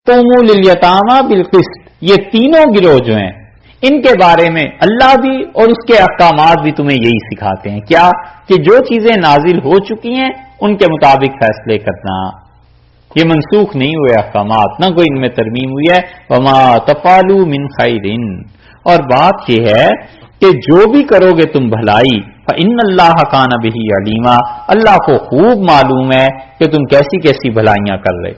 قوموا للیتامی بالقسط، یہ تینوں گروہ جو ہیں ان کے بارے میں اللہ بھی اور اس کے احکامات بھی تمہیں یہی سکھاتے ہیں، کیا کہ جو چیزیں نازل ہو چکی ہیں ان کے مطابق فیصلے کرنا، یہ منسوخ نہیں ہوئے احکامات، نہ کوئی ان میں ترمیم ہوئی ہے۔ وما تفعلوا من خیر، اور بات یہ ہے کہ جو بھی کرو گے تم بھلائی، فإن اللہ کان بہ علیما، اللہ کو خوب معلوم ہے کہ تم کیسی کیسی بھلائیاں کر رہے۔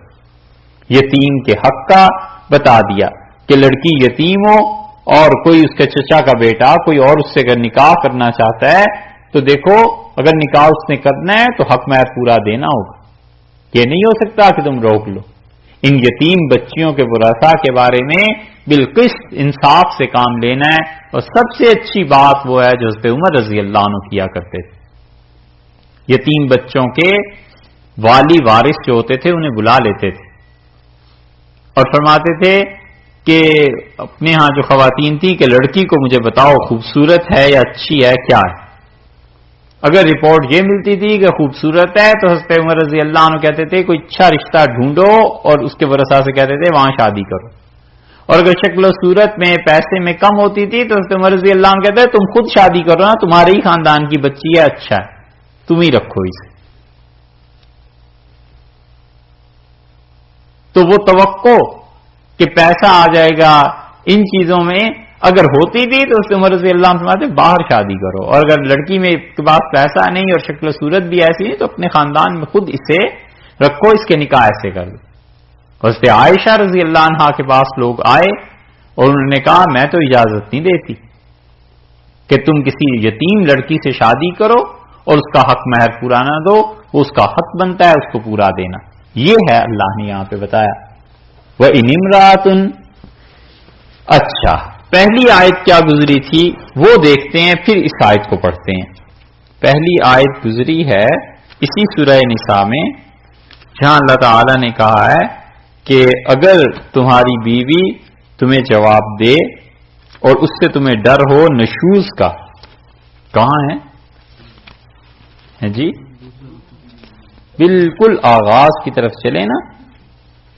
یتیم کے حق کا بتا دیا کہ لڑکی یتیم ہو اور کوئی اس کے چچا کا بیٹا کوئی اور اس سے اگر نکاح کرنا چاہتا ہے تو دیکھو اگر نکاح اس نے کرنا ہے تو حق مہر پورا دینا ہوگا، یہ نہیں ہو سکتا کہ تم روک لو۔ ان یتیم بچیوں کے ورثاء کے بارے میں بالقسط انصاف سے کام لینا ہے، اور سب سے اچھی بات وہ ہے جو حضرت عمر رضی اللہ عنہ کیا کرتے تھے۔ یتیم بچوں کے والی وارث جو ہوتے تھے انہیں بلا لیتے تھے اور فرماتے تھے کہ اپنے ہاں جو خواتین تھی کہ لڑکی کو مجھے بتاؤ خوبصورت ہے یا اچھی ہے، کیا ہے؟ اگر رپورٹ یہ ملتی تھی کہ خوبصورت ہے تو حضرت عمر رضی اللہ عنہ کہتے تھے کوئی اچھا رشتہ ڈھونڈو اور اس کے ورثاء سے کہتے تھے وہاں شادی کرو، اور اگر شکل و صورت میں پیسے میں کم ہوتی تھی تو حضرت عمر رضی اللہ عنہ کہتے تھے تم خود شادی کرو نا، تمہارے ہی خاندان کی بچی ہے، اچھا ہے تم ہی رکھو اسے۔ تو وہ توقع کہ پیسہ آ جائے گا ان چیزوں میں اگر ہوتی تھی تو اس عمر رضی اللہ عنہ فرماتے باہر شادی کرو، اور اگر لڑکی میں کے پاس پیسہ نہیں اور شکل و صورت بھی ایسی ہے تو اپنے خاندان میں خود اسے رکھو، اس کے نکاح ایسے کر دو۔ حضرت عائشہ رضی اللہ عنہا کے پاس لوگ آئے اور انہوں نے کہا میں تو اجازت نہیں دیتی کہ تم کسی یتیم لڑکی سے شادی کرو اور اس کا حق مہر پورا نہ دو، وہ اس کا حق بنتا ہے اس کو پورا دینا۔ یہ ہے اللہ نے یہاں پہ بتایا۔ وَإِنِ امْرَأَةٌ، اچھا پہلی آیت کیا گزری تھی وہ دیکھتے ہیں پھر اس آیت کو پڑھتے ہیں۔ پہلی آیت گزری ہے اسی سورہ نساء میں جہاں اللہ تعالی نے کہا ہے کہ اگر تمہاری بیوی تمہیں جواب دے اور اس سے تمہیں ڈر ہو نشوز کا، کہاں ہے جی؟ بالکل آغاز کی طرف چلے نا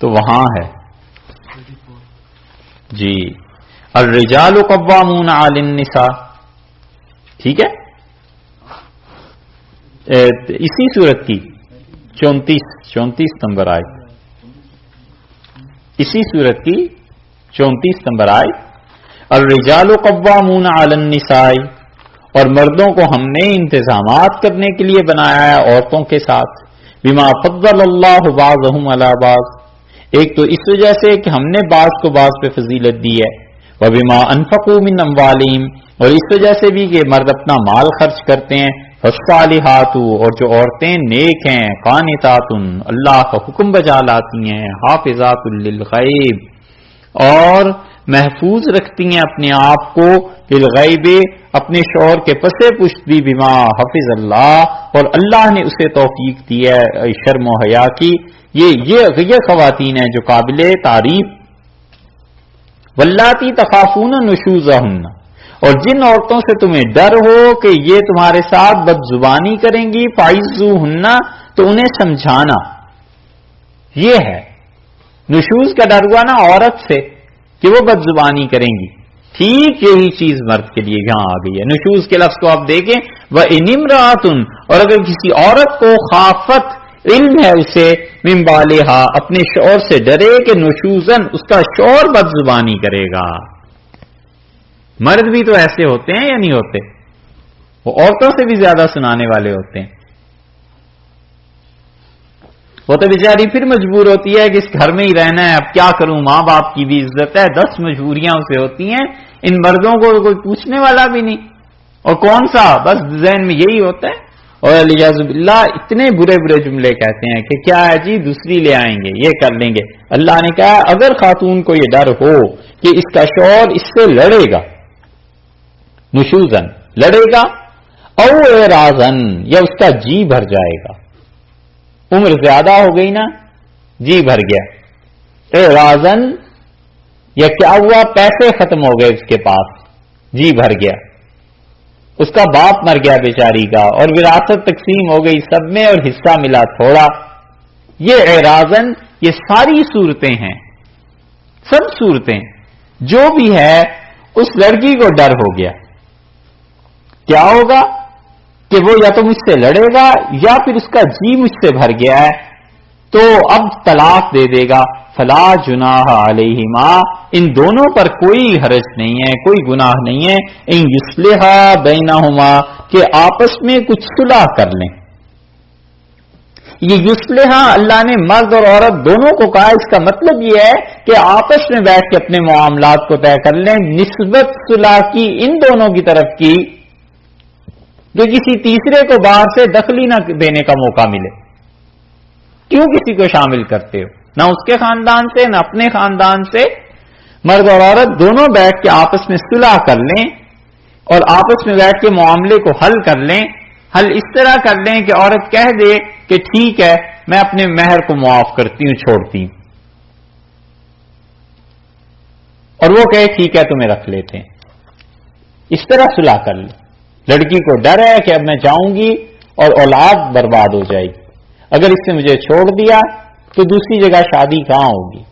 تو وہاں ہے جی، الرجال قوامون علی النساء، ٹھیک ہے، اسی صورت کی 34 نمبر آیت، اسی صورت کی 34 نمبر آیت، الرجال قوامون علی النساء، اور مردوں کو ہم نے انتظامات کرنے کے لیے بنایا ہے عورتوں کے ساتھ، بما فضل اللہ بعضهم علی بعض، ایک تو اس وجہ سے کہ ہم نے بعض کو بعض پہ فضیلت دی ہے، وبما انفقوا من اموالہم، اور اس وجہ سے بھی کہ مرد اپنا مال خرچ کرتے ہیں، فالصالحات، اور جو عورتیں نیک ہیں، قانتات، اللہ کا حکم بجا لاتی ہیں، حافظات للغیب، اور محفوظ رکھتی ہیں اپنے آپ کو للغیب، اپنے شوہر کے پسے پشت بھی، بما حفظ اللہ، اور اللہ نے اسے توفیق دی ہے شرم و حیا کی، یہ خواتین ہیں جو قابل تعریف۔ واللاتی تخافون نشوزہن، اور جن عورتوں سے تمہیں ڈر ہو کہ یہ تمہارے ساتھ بد زبانی کریں گی، فعظوہن، تو انہیں سمجھانا، یہ ہے نشوز کا ڈر ہوا نا عورت سے کہ وہ بد زبانی کریں گی، ٹھیک یہی چیز مرد کے لیے یہاں آ گئی ہے۔ نشوز کے لفظ کو آپ دیکھیں، وَإِنِ امْرَأَةٌ، اور اگر کسی عورت کو خافت علم ہے اسے من بالہا، اپنے شوہر سے ڈرے کہ نشوزن اس کا شوہر بد زبانی کرے گا۔ مرد بھی تو ایسے ہوتے ہیں یا نہیں ہوتے؟ وہ عورتوں سے بھی زیادہ سنانے والے ہوتے ہیں۔ وہ تو بیچاری پھر مجبور ہوتی ہے کہ اس گھر میں ہی رہنا ہے، اب کیا کروں، ماں باپ کی بھی عزت ہے، 10 مجبوریاں اسے ہوتی ہیں، ان مردوں کو کوئی پوچھنے والا بھی نہیں، اور کون سا بس ذہن میں یہی ہوتا ہے، اور الیاذ باللہ اتنے برے برے جملے کہتے ہیں کہ کیا ہے جی دوسری لے آئیں گے، یہ کر لیں گے۔ اللہ نے کہا اگر خاتون کو یہ ڈر ہو کہ اس کا شوہر اس سے لڑے گا، نشوزن لڑے گا، او اعراضن، یا اس کا جی بھر جائے گا، عمر زیادہ ہو گئی نا، جی بھر گیا، اعراضن، یا کیا ہوا پیسے ختم ہو گئے اس کے پاس، جی بھر گیا، اس کا باپ مر گیا بیچاری کا اور وراثت تقسیم ہو گئی سب میں اور حصہ ملا تھوڑا، یہ اعراضن، یہ ساری صورتیں ہیں سب صورتیں جو بھی ہے اس لڑکی کو ڈر ہو گیا. کیا ہوگا کہ وہ یا تو مجھ سے لڑے گا یا پھر اس کا جی مجھ سے بھر گیا ہے تو اب طلاق دے دے گا. فلا جناح علیہما، ان دونوں پر کوئی حرج نہیں ہے، کوئی گناہ نہیں ہے. ان یصلحا بینہما، کہ آپس میں کچھ صلح کر لیں. یہ یصلحا اللہ نے مرد اور عورت دونوں کو کہا، اس کا مطلب یہ ہے کہ آپس میں بیٹھ کے اپنے معاملات کو طے کر لیں. نسبت صلح کی ان دونوں کی طرف کی جو کسی تیسرے کو باہر سے دخلی نہ دینے کا موقع ملے. کیوں کسی کو شامل کرتے ہو؟ نہ اس کے خاندان سے نہ اپنے خاندان سے. مرد اور عورت دونوں بیٹھ کے آپس میں صلح کر لیں اور آپس میں بیٹھ کے معاملے کو حل کر لیں. حل اس طرح کر لیں کہ عورت کہہ دے کہ ٹھیک ہے میں اپنے مہر کو معاف کرتی ہوں، چھوڑتی ہوں، اور وہ کہے ٹھیک ہے تمہیں رکھ لیتے ہیں. اس طرح صلح کر لیں. لڑکی کو ڈر ہے کہ اب میں جاؤں گی اور اولاد برباد ہو جائے گی، اگر اس نے مجھے چھوڑ دیا تو دوسری جگہ شادی کہاں ہوگی،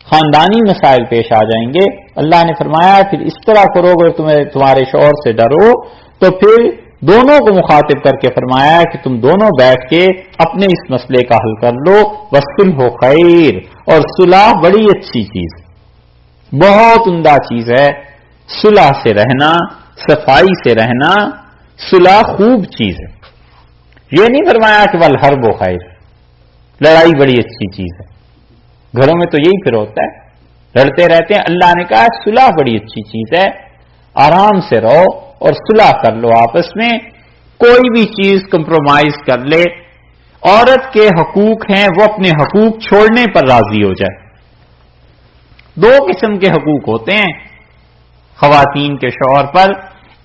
خاندانی مسائل پیش آ جائیں گے. اللہ نے فرمایا پھر اس طرح کرو گے تمہیں تمہارے شوہر سے ڈرو تو پھر دونوں کو مخاطب کر کے فرمایا کہ تم دونوں بیٹھ کے اپنے اس مسئلے کا حل کر لو. والصلح خیر، اور صلح بڑی اچھی چیز، بہت عمدہ چیز ہے. صلح سے رہنا، صفائی سے رہنا، صلح خوب چیز ہے. یہ نہیں فرمایا کہ والحرب خیر، لڑائی بڑی اچھی چیز ہے. گھروں میں تو یہی پھر ہوتا ہے، لڑتے رہتے ہیں. اللہ نے کہا صلح بڑی اچھی چیز ہے، آرام سے رہو اور صلح کر لو آپس میں. کوئی بھی چیز کمپرومائز کر لے. عورت کے حقوق ہیں، وہ اپنے حقوق چھوڑنے پر راضی ہو جائے. دو قسم کے حقوق ہوتے ہیں خواتین کے شوہر پر.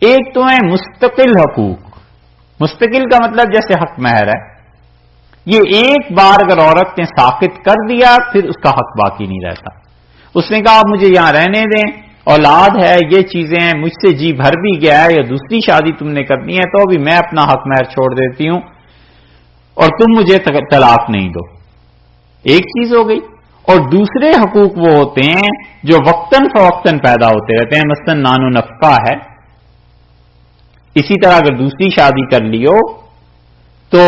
ایک تو ہے مستقل حقوق. مستقل کا مطلب جیسے حق مہر ہے، یہ ایک بار اگر عورت نے ساقط کر دیا پھر اس کا حق باقی نہیں رہتا. اس نے کہا آپ مجھے یہاں رہنے دیں، اولاد ہے، یہ چیزیں ہیں، مجھ سے جی بھر بھی گیا ہے، یا دوسری شادی تم نے کرنی ہے تو بھی میں اپنا حق مہر چھوڑ دیتی ہوں اور تم مجھے طلاق نہیں دو. ایک چیز ہو گئی. اور دوسرے حقوق وہ ہوتے ہیں جو وقتاً فوقتاً پیدا ہوتے رہتے ہیں. مثلا نان و نفقہ ہے. اسی طرح اگر دوسری شادی کر لیو تو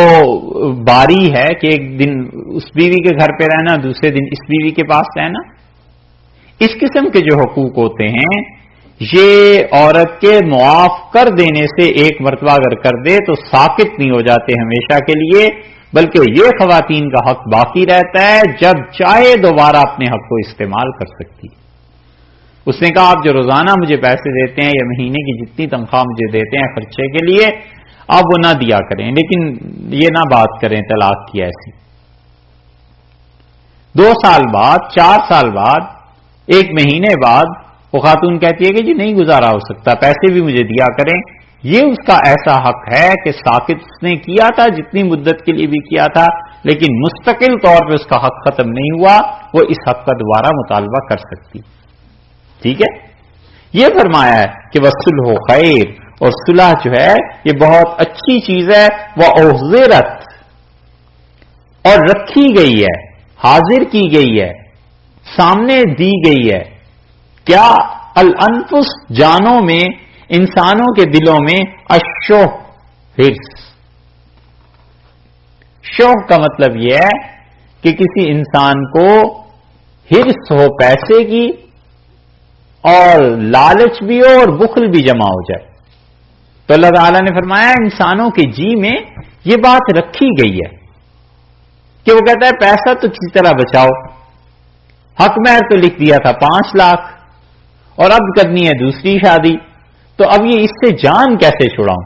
باری ہے کہ ایک دن اس بیوی کے گھر پہ رہنا، دوسرے دن اس بیوی کے پاس رہنا. اس قسم کے جو حقوق ہوتے ہیں یہ عورت کے معاف کر دینے سے ایک مرتبہ اگر کر دے تو ساقط نہیں ہو جاتے ہمیشہ کے لیے، بلکہ یہ خواتین کا حق باقی رہتا ہے، جب چاہے دوبارہ اپنے حق کو استعمال کر سکتی. اس نے کہا آپ جو روزانہ مجھے پیسے دیتے ہیں یا مہینے کی جتنی تنخواہ مجھے دیتے ہیں خرچے کے لیے، آپ وہ نہ دیا کریں، لیکن یہ نہ بات کریں طلاق کی ایسی. 2 سال بعد، 4 سال بعد، 1 مہینے بعد وہ خاتون کہتی ہے کہ جی نہیں گزارا ہو سکتا، پیسے بھی مجھے دیا کریں. یہ اس کا ایسا حق ہے کہ ساقط اس نے کیا تھا جتنی مدت کے لیے بھی کیا تھا، لیکن مستقل طور پہ اس کا حق ختم نہیں ہوا، وہ اس حق کا دوبارہ مطالبہ کر سکتی. ٹھیک ہے. یہ فرمایا ہے کہ والصلح خیر، اور صلح جو ہے یہ بہت اچھی چیز ہے. وَأُحْضِرَتْ، اور رکھی گئی ہے، حاضر کی گئی ہے، سامنے دی گئی ہے. کیا؟ الانفس، جانوں میں، انسانوں کے دلوں میں، الشح، حرص. شوق کا مطلب یہ ہے کہ کسی انسان کو حرص ہو پیسے کی اور لالچ بھی ہو اور بخل بھی جمع ہو جائے. تو اللہ تعالیٰ نے فرمایا انسانوں کے جی میں یہ بات رکھی گئی ہے کہ وہ کہتا ہے پیسہ تو کسی طرح بچاؤ، حق مہر تو لکھ دیا تھا 5 لاکھ اور اب کرنی ہے دوسری شادی، تو اب یہ اس سے جان کیسے چھڑاؤں.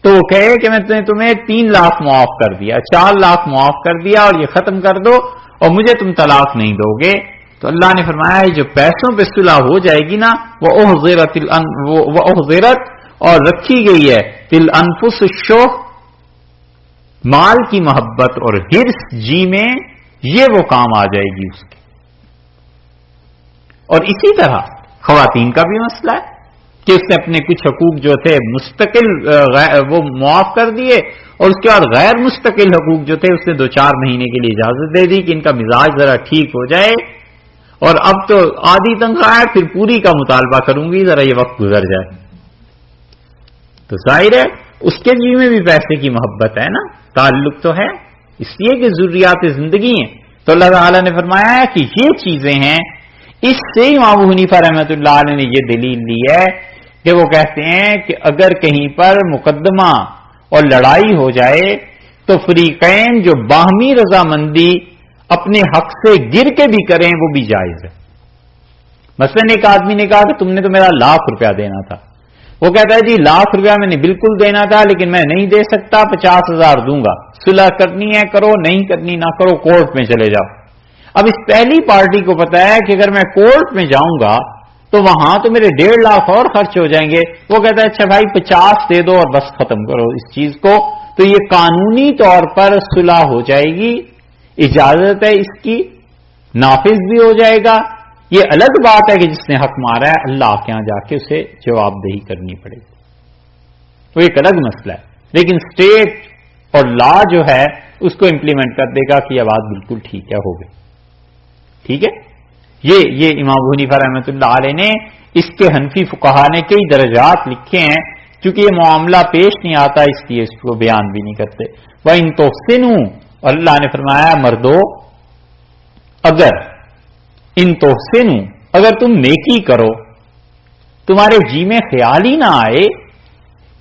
تو وہ کہے کہ میں تمہیں 3 لاکھ معاف کر دیا، 4 لاکھ معاف کر دیا اور یہ ختم کر دو اور مجھے تم طلاق نہیں دو گے. تو اللہ نے فرمایا جو پیسوں پہ صلح ہو جائے گی نا، وہ احضرت، اور رکھی گئی ہے تل انفس الشح، مال کی محبت اور حرص جی میں، یہ وہ کام آ جائے گی اس کے. اور اسی طرح خواتین کا بھی مسئلہ ہے کہ اس نے اپنے کچھ حقوق جو تھے مستقل وہ معاف کر دیے، اور اس کے بعد غیر مستقل حقوق جو تھے اس نے 2-4 مہینے کے لیے اجازت دے دی کہ ان کا مزاج ذرا ٹھیک ہو جائے اور اب تو آدھی تنخواہ ہے، پھر پوری کا مطالبہ کروں گی، ذرا یہ وقت گزر جائے. تو ظاہر ہے اس کے جی میں بھی پیسے کی محبت ہے نا، تعلق تو ہے، اس لیے کہ ضروریات زندگی ہیں. تو اللہ تعالیٰ نے فرمایا ہے کہ یہ چیزیں ہیں. اس سے امام ابو حنیفہ رحمۃ اللہ علیہ نے یہ دلیل لی ہے کہ وہ کہتے ہیں کہ اگر کہیں پر مقدمہ اور لڑائی ہو جائے تو فریقین جو باہمی رضامندی اپنے حق سے گر کے بھی کریں وہ بھی جائز ہے. مثلا ایک آدمی نے کہا کہ تم نے تو میرا 1,00,000 روپیہ دینا تھا، وہ کہتا ہے جی 1,00,000 روپیہ میں نے بالکل دینا تھا لیکن میں نہیں دے سکتا، 50,000 دوں گا، صلح کرنی ہے کرو، نہیں کرنی نہ کرو، کورٹ میں چلے جاؤ. اب اس پہلی پارٹی کو پتا ہے کہ اگر میں کورٹ میں جاؤں گا تو وہاں تو میرے 1,50,000 اور خرچ ہو جائیں گے. وہ کہتا ہے اچھا بھائی 50 دے دو اور بس ختم کرو اس چیز کو. تو یہ قانونی طور پر صلح ہو جائے گی، اجازت ہے اس کی، نافذ بھی ہو جائے گا. یہ الگ بات ہے کہ جس نے حق مارا ہے اللہ کے یہاں جا کے اسے جواب دہی کرنی پڑے گی، وہ ایک الگ مسئلہ ہے. لیکن اسٹیٹ اور لا جو ہے اس کو امپلیمنٹ کر دے گا کہ یہ بات بالکل ٹھیک ہے، ہو گئی. ٹھیک ہے، یہ امام ابو حنیفہ رحمۃ اللہ علیہ نے، اس کے حنفی فقہا نے کئی درجات لکھے ہیں. چونکہ یہ معاملہ پیش نہیں آتا اس لیے اس کو بیان بھی نہیں کرتے. وَإِن تُحْسِنُوا، اللہ نے فرمایا مردو اگر ان تحسنوا، اگر تم نیکی کرو، تمہارے جی میں خیال ہی نہ آئے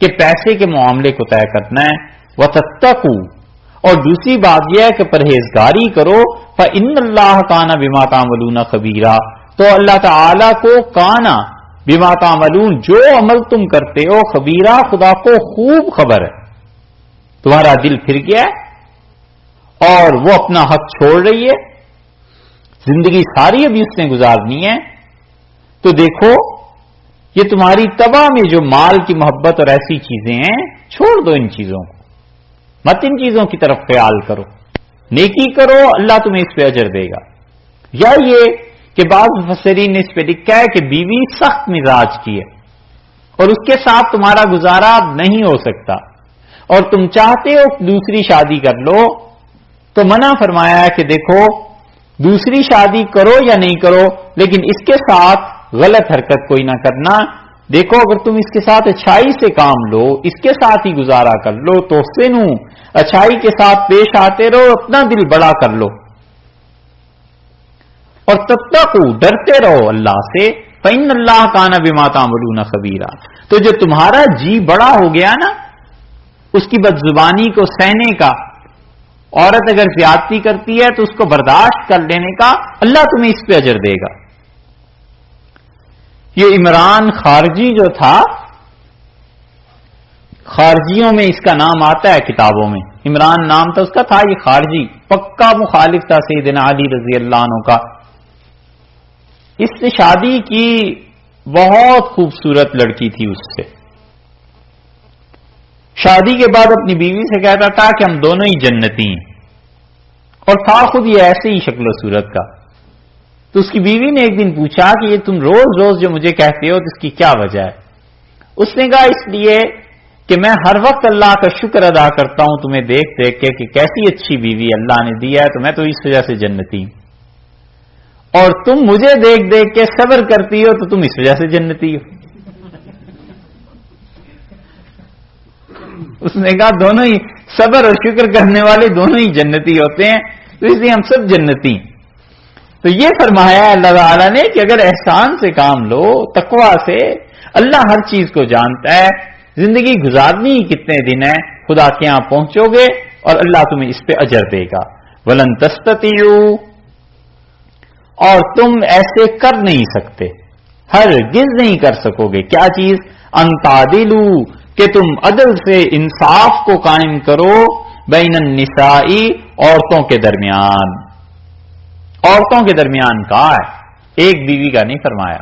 کہ پیسے کے معاملے کو طے کرنا ہے، وَتَتَّقُوا، اور دوسری بات یہ ہے کہ پرہیزگاری کرو، فَإِنَّ اللَّهَ كَانَ بِمَا تَعْمَلُونَ خَبِيرًا، تو اللہ تعالی کو کانا بما تعملون، جو عمل تم کرتے ہو، خبیرہ، خدا کو خوب خبر ہے. تمہارا دل پھر گیا ہے اور وہ اپنا حق چھوڑ رہی ہے، زندگی ساری ابھی اس نے گزارنی ہے. تو دیکھو یہ تمہاری طبع میں جو مال کی محبت اور ایسی چیزیں ہیں، چھوڑ دو ان چیزوں کو، مت ان چیزوں کی طرف خیال کرو، نیکی کرو، اللہ تمہیں اس پہ اجر دے گا. یا یہ کہ بعض مفسرین نے اس پہ لکھا ہے کہ بیوی سخت مزاج کی ہے اور اس کے ساتھ تمہارا گزارا نہیں ہو سکتا اور تم چاہتے ہو دوسری شادی کر لو، تو منع فرمایا ہے کہ دیکھو دوسری شادی کرو یا نہیں کرو لیکن اس کے ساتھ غلط حرکت کوئی نہ کرنا. دیکھو اگر تم اس کے ساتھ اچھائی سے کام لو، اس کے ساتھ ہی گزارا کر لو، تو سنو، اچھائی کے ساتھ پیش آتے رہو، اپنا دل بڑا کر لو، اور تتقوا، ڈرتے رہو اللہ سے، فإن اللہ کان بما تعملون خبیرا. تو جو تمہارا جی بڑا ہو گیا نا اس کی بدزبانی کو سہنے کا، عورت اگر زیادتی کرتی ہے تو اس کو برداشت کر لینے کا، اللہ تمہیں اس پہ اجر دے گا. یہ عمران خارجی جو تھا، خارجیوں میں اس کا نام آتا ہے کتابوں میں، عمران نام تھا اس کا، تھا یہ خارجی، پکا مخالف تھا سیدنا علی رضی اللہ عنہ کا. اس نے شادی کی، بہت خوبصورت لڑکی تھی اس سے. شادی کے بعد اپنی بیوی سے کہتا تھا کہ ہم دونوں ہی جنتی ہیں، اور تھا خود یہ ایسے ہی شکل و صورت کا. تو اس کی بیوی نے ایک دن پوچھا کہ یہ تم روز روز جو مجھے کہتے ہو تو اس کی کیا وجہ ہے؟ اس نے کہا اس لیے کہ میں ہر وقت اللہ کا شکر ادا کرتا ہوں تمہیں دیکھ دیکھ کے کہ کیسی اچھی بیوی اللہ نے دی ہے، تو میں تو اس وجہ سے جنتی ہوں، اور تم مجھے دیکھ دیکھ کے صبر کرتی ہو تو تم اس وجہ سے جنتی ہو. اس نے کہا دونوں ہی صبر اور شکر کرنے والے دونوں ہی جنتی ہوتے ہیں، تو اس لیے ہم سب جنتی. تو یہ فرمایا اللہ تعالیٰ نے کہ اگر احسان سے کام لو، تقوی سے، اللہ ہر چیز کو جانتا ہے، زندگی گزارنی ہی کتنے دن ہے، خدا کے یہاں پہنچو گے اور اللہ تمہیں اس پہ اجر دے گا. وَلَن تَسْتَطِيعُوا، اور تم ایسے کر نہیں سکتے، ہرگز نہیں کر سکو گے. کیا چیز؟ ان تعدلوا، کہ تم عدل سے انصاف کو قائم کرو، بین النساء، عورتوں کے درمیان. عورتوں کے درمیان کہا ہے، ایک بیوی کا نہیں فرمایا.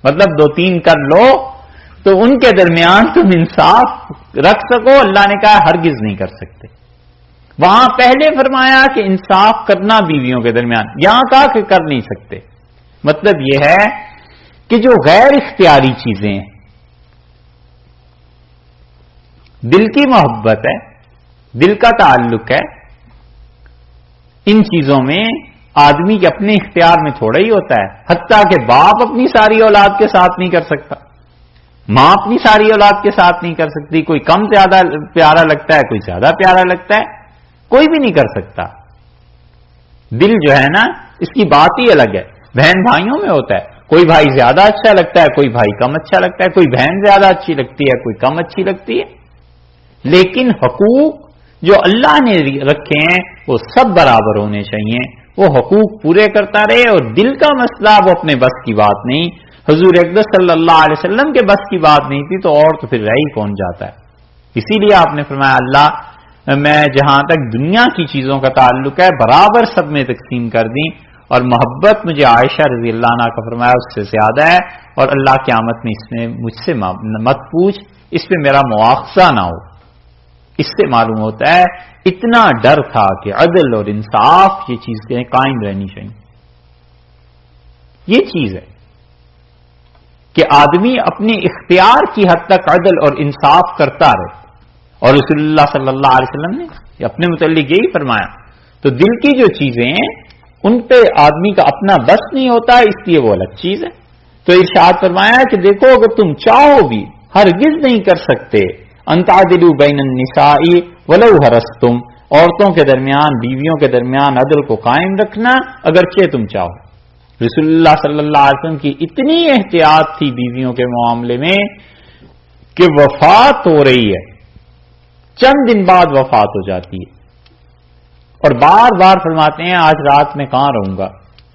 مطلب 2-3 کر لو تو ان کے درمیان تم انصاف رکھ سکو، اللہ نے کہا ہرگز نہیں کر سکتے. وہاں پہلے فرمایا کہ انصاف کرنا بیویوں کے درمیان، یہاں کہا کہ کر نہیں سکتے. مطلب یہ ہے کہ جو غیر اختیاری چیزیں ہیں، دل کی محبت ہے، دل کا تعلق ہے، ان چیزوں میں آدمی کے اپنے اختیار میں تھوڑا ہی ہوتا ہے. حتیٰ کہ باپ اپنی ساری اولاد کے ساتھ نہیں کر سکتا، ماں اپنی ساری اولاد کے ساتھ نہیں کر سکتی. کوئی کم زیادہ پیارا لگتا ہے، کوئی زیادہ پیارا لگتا ہے، کوئی بھی نہیں کر سکتا. دل جو ہے نا اس کی بات ہی الگ ہے. بہن بھائیوں میں ہوتا ہے، کوئی بھائی زیادہ اچھا لگتا ہے، کوئی بھائی کم اچھا لگتا ہے، کوئی بہن زیادہ اچھی لگتی ہے، کوئی کم اچھی لگتی ہے. لیکن حقوق جو اللہ نے رکھے ہیں وہ سب برابر ہونے چاہیے. وہ حقوق پورے کرتا رہے. اور دل کا مسئلہ وہ اپنے بس کی بات نہیں، حضور اقدس صلی اللہ علیہ وسلم کے بس کی بات نہیں تھی تو اور تو پھر رہ ہی کون جاتا ہے. اسی لیے آپ نے فرمایا اللہ میں جہاں تک دنیا کی چیزوں کا تعلق ہے برابر سب میں تقسیم کر دی، اور محبت مجھے عائشہ رضی اللہ عنہ کا فرمایا اس سے زیادہ ہے. اور اللہ قیامت میں اس میں مجھ سے مت پوچھ، اس پہ میرا مواخذہ نہ ہو. اس سے معلوم ہوتا ہے اتنا ڈر تھا کہ عدل اور انصاف یہ چیزیں قائم رہنی چاہیے. یہ چیز ہے کہ آدمی اپنے اختیار کی حد تک عدل اور انصاف کرتا رہے. اور رسول اللہ صلی اللہ علیہ وسلم نے اپنے متعلق یہی فرمایا. تو دل کی جو چیزیں ہیں ان پہ آدمی کا اپنا بس نہیں ہوتا، اس لیے وہ الگ چیز ہے. تو ارشاد فرمایا کہ دیکھو اگر تم چاہو بھی ہرگز نہیں کر سکتے ان تعدلوا بین النساء ولو حرصتم، عورتوں کے درمیان بیویوں کے درمیان عدل کو قائم رکھنا اگرچہ تم چاہو. رسول اللہ صلی اللہ علیہ وسلم کی اتنی احتیاط تھی بیویوں کے معاملے میں کہ وفات ہو رہی ہے، چند دن بعد وفات ہو جاتی ہے، اور بار بار فرماتے ہیں آج رات میں کہاں رہوں گا،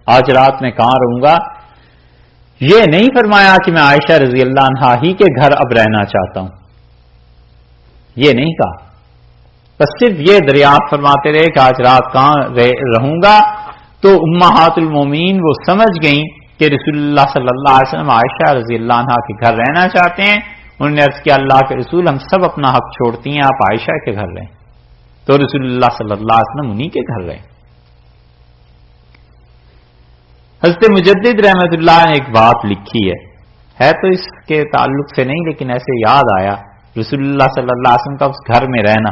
آج رات میں کہاں رہوں گا. یہ نہیں فرمایا کہ میں عائشہ رضی اللہ عنہا ہی کے گھر اب رہنا چاہتا ہوں، یہ نہیں کہا. بس صرف یہ دریافت فرماتے رہے کہ آج رات کہاں رہوں گا. تو امہات المومنین وہ سمجھ گئیں کہ رسول اللہ صلی اللہ علیہ وسلم عائشہ رضی اللہ عنہا کے گھر رہنا چاہتے ہیں. انہوں نے عرض کیا اللہ کے رسول ہم سب اپنا حق چھوڑتی ہیں، آپ عائشہ کے گھر رہیں. تو رسول اللہ صلی اللہ علیہ وسلم انہی کے گھر رہے. حضرت مجدد رحمت اللہ نے ایک بات لکھی ہے تو اس کے تعلق سے نہیں لیکن ایسے یاد آیا رسول اللہ صلی اللہ علیہ وسلم کا اس گھر میں رہنا.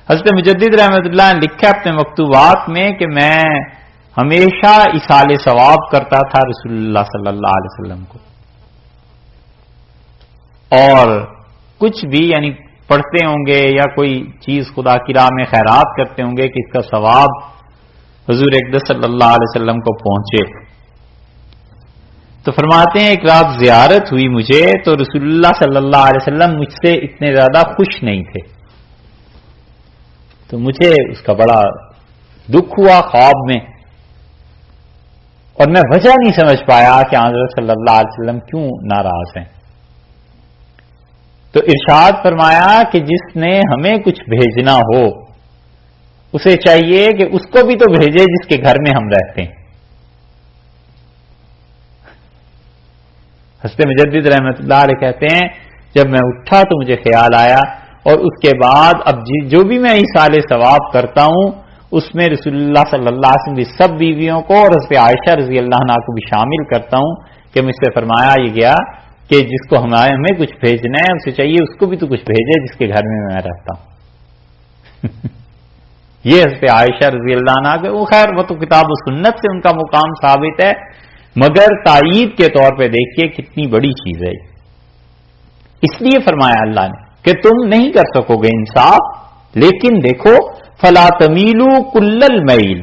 حضرت مجدد رحمت اللہ نے لکھا اپنے مکتوبات میں کہ میں ہمیشہ ایصال ثواب کرتا تھا رسول اللہ صلی اللہ علیہ وسلم کو، اور کچھ بھی یعنی پڑھتے ہوں گے یا کوئی چیز خدا کی راہ میں خیرات کرتے ہوں گے کہ اس کا ثواب حضور اقدس صلی اللہ علیہ وسلم کو پہنچے. تو فرماتے ہیں ایک رات زیارت ہوئی مجھے تو رسول اللہ صلی اللہ علیہ وسلم مجھ سے اتنے زیادہ خوش نہیں تھے. تو مجھے اس کا بڑا دکھ ہوا خواب میں، اور میں وجہ نہیں سمجھ پایا کہ حضرت صلی اللہ علیہ وسلم کیوں ناراض ہیں. تو ارشاد فرمایا کہ جس نے ہمیں کچھ بھیجنا ہو اسے چاہیے کہ اس کو بھی تو بھیجے جس کے گھر میں ہم رہتے ہیں. حضرت مجدد رحمت اللہ علیہ کہتے ہیں جب میں اٹھا تو مجھے خیال آیا، اور اس کے بعد اب جو بھی میں ایصال ثواب کرتا ہوں اس میں رسول اللہ صلی اللہ علیہ وسلم کی سب بیویوں کو اور حضرت عائشہ رضی اللہ عنہا کو بھی شامل کرتا ہوں کہ مجھ سے فرمایا یہ گیا کہ جس کو ہمیں کچھ بھیجنا ہے اسے چاہیے اس کو بھی تو کچھ بھیجے جس کے گھر میں رہتا ہوں. یہ حضرت عائشہ رضی اللہ عنہا کے وہ خیر وہ تو کتاب و سنت سے ان کا مقام ثابت ہے، مگر تائید کے طور پہ دیکھیے کتنی بڑی چیز ہے. اس لیے فرمایا اللہ نے کہ تم نہیں کر سکو گے انصاف، لیکن دیکھو فلا تمیلوا کل المیل،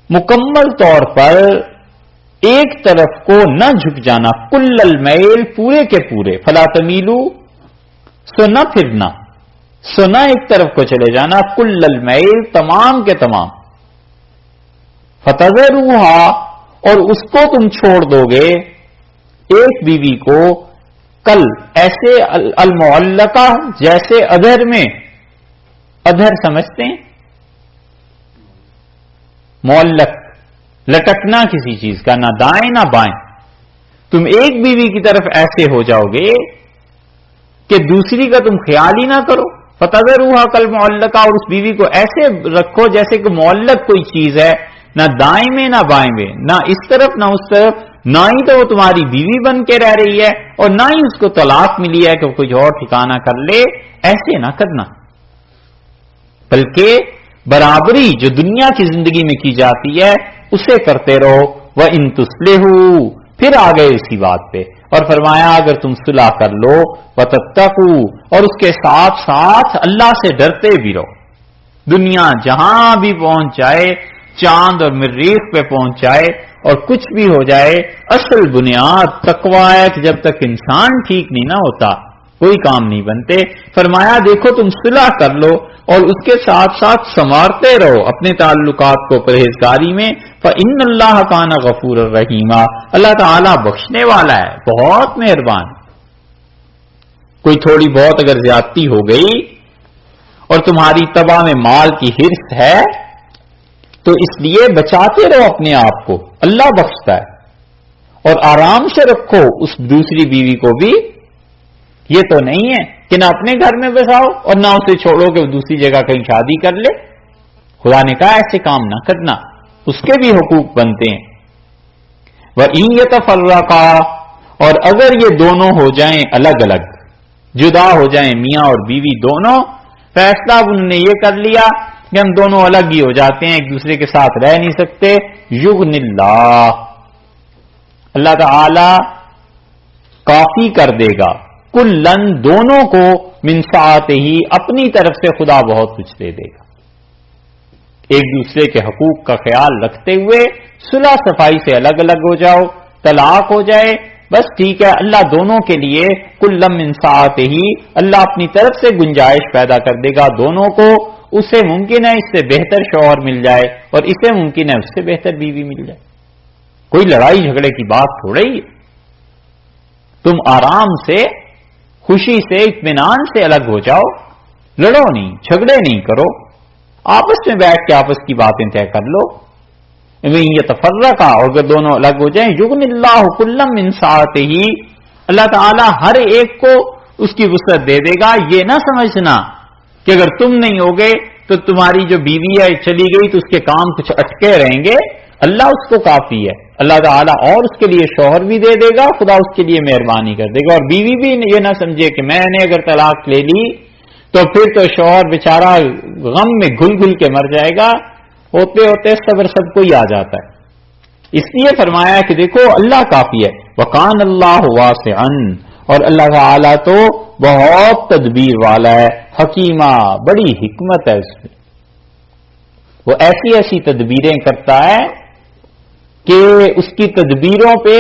مکمل طور پر ایک طرف کو نہ جھک جانا، کل المیل پورے کے پورے، فلا تمیلوا سو نہ پھرنا، سو نہ ایک طرف کو چلے جانا، کل المیل تمام کے تمام، فتذروہا اور اس کو تم چھوڑ دو گے ایک بیوی کو کل ایسے المعلقہ جیسے ادھر میں، ادھر سمجھتے ہیں معلق لٹکنا کسی چیز کا، نہ دائیں نہ بائیں. تم ایک بیوی کی طرف ایسے ہو جاؤ گے کہ دوسری کا تم خیال ہی نہ کرو. فتذروہا کالمعلقہ، اور اس بیوی کو ایسے رکھو جیسے کہ معلق کوئی چیز ہے، نہ دائیں میں نہ بائیں میں، نہ اس طرف نہ اس طرف، نہ ہی تو وہ تمہاری بیوی بن کے رہ رہی ہے اور نہ ہی اس کو طلاق ملی ہے کہ وہ کچھ اور ٹھکانہ کر لے. ایسے نہ کرنا. بلکہ برابری جو دنیا کی زندگی میں کی جاتی ہے اسے کرتے رہو. وَإِن تُصْلِحُوا پھر آ گئے اسی بات پہ اور فرمایا اگر تم صلح کر لو وَتَتَّقُوا اور اس کے ساتھ ساتھ اللہ سے ڈرتے بھی رہو. دنیا جہاں بھی پہنچ جائے، چاند اور مریخ پہ پہنچ جائے اور کچھ بھی ہو جائے، اصل بنیاد تقویٰ ہے کہ جب تک انسان ٹھیک نہیں نہ ہوتا کوئی کام نہیں بنتے. فرمایا دیکھو تم صلح کر لو اور اس کے ساتھ ساتھ سنوارتے رہو اپنے تعلقات کو پرہیزگاری میں. فَإِنَّ اللَّهَ كَانَ غَفُورًا رَحِيمًا اللہ تعالیٰ بخشنے والا ہے، بہت مہربان. کوئی تھوڑی بہت اگر زیادتی ہو گئی اور تمہاری طبع میں مال کی حرص ہے تو اس لیے بچاتے رہو اپنے آپ کو، اللہ بخشتا ہے. اور آرام سے رکھو اس دوسری بیوی کو بھی. یہ تو نہیں ہے کہ نہ اپنے گھر میں بساؤ اور نہ اسے چھوڑو کہ وہ دوسری جگہ کہیں شادی کر لے. خدا نے کہا ایسے کام نہ کرنا، اس کے بھی حقوق بنتے ہیں. وَإِن يَتَفَرَّقَا اور اگر یہ دونوں ہو جائیں الگ الگ، جدا ہو جائیں میاں اور بیوی دونوں، فیصلہ انہوں نے یہ کر لیا کہ ہم دونوں الگ ہی ہو جاتے ہیں، ایک دوسرے کے ساتھ رہ نہیں سکتے. یغنی اللہ تعالی کافی کر دے گا کلن دونوں کو من سعتہ ہی اپنی طرف سے خدا بہت کچھ دے دے گا. ایک دوسرے کے حقوق کا خیال رکھتے ہوئے صلح صفائی سے الگ الگ ہو جاؤ، طلاق ہو جائے بس ٹھیک ہے. اللہ دونوں کے لیے کلم من سعتہ ہی اللہ اپنی طرف سے گنجائش پیدا کر دے گا دونوں کو. اسے ممکن ہے اس سے بہتر شوہر مل جائے اور اسے ممکن ہے اس سے بہتر بیوی مل جائے. کوئی لڑائی جھگڑے کی بات تھوڑی ہی. تم آرام سے خوشی سے اطمینان سے الگ ہو جاؤ، لڑو نہیں، جھگڑے نہیں کرو، آپس میں بیٹھ کے آپس کی باتیں طے کر لو. یتفرقا اور اگر دونوں الگ ہو جائیں یغنی اللہ کلا من سعتہ اللہ تعالی ہر ایک کو اس کی وسعت دے دے گا. یہ نہ سمجھنا کہ اگر تم نہیں ہوگے تو تمہاری جو بیوی ہے چلی گئی تو اس کے کام کچھ اٹکے رہیں گے. اللہ اس کو کافی ہے. اللہ تعالیٰ اور اس کے لیے شوہر بھی دے دے گا، خدا اس کے لیے مہربانی کر دے گا. اور بیوی بھی یہ نہ سمجھے کہ میں نے اگر طلاق لے لی تو پھر تو شوہر بیچارہ غم میں گھل گھل کے مر جائے گا. ہوتے ہوتے صبر سب کو ہی آ جاتا ہے. اس لیے فرمایا کہ دیکھو اللہ کافی ہے. وَقَانَ اللَّهُ وَاسِعًا اور اللہ تعالیٰ تو بہت تدبیر والا ہے، حکیمہ بڑی حکمت ہے اس میں. وہ ایسی ایسی تدبیریں کرتا ہے کہ اس کی تدبیروں پہ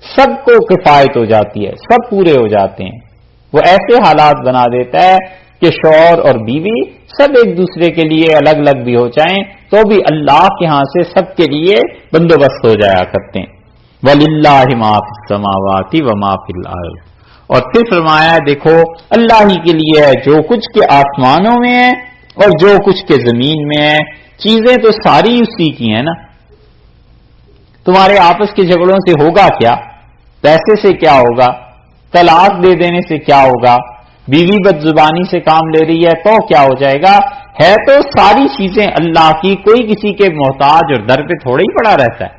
سب کو کفایت ہو جاتی ہے، سب پورے ہو جاتے ہیں. وہ ایسے حالات بنا دیتا ہے کہ شوہر اور بیوی سب ایک دوسرے کے لیے الگ الگ بھی ہو جائیں تو بھی اللہ کے ہاں سے سب کے لیے بندوبست ہو جایا کرتے ہیں. وَلِلَّهِ مَا فِي السَّمَاوَاتِ وَمَا فِي الْأَرْضِ اور پھر فرمایا دیکھو اللہ ہی کے لیے ہے جو کچھ کے آسمانوں میں ہے اور جو کچھ کے زمین میں ہے. چیزیں تو ساری اسی کی ہیں نا. تمہارے آپس کے جھگڑوں سے ہوگا کیا؟ پیسے سے کیا ہوگا؟ طلاق دے دینے سے کیا ہوگا؟ بیوی بد زبانی سے کام لے رہی ہے تو کیا ہو جائے گا؟ ہے تو ساری چیزیں اللہ کی، کوئی کسی کے محتاج اور در پہ تھوڑا ہی پڑا رہتا ہے.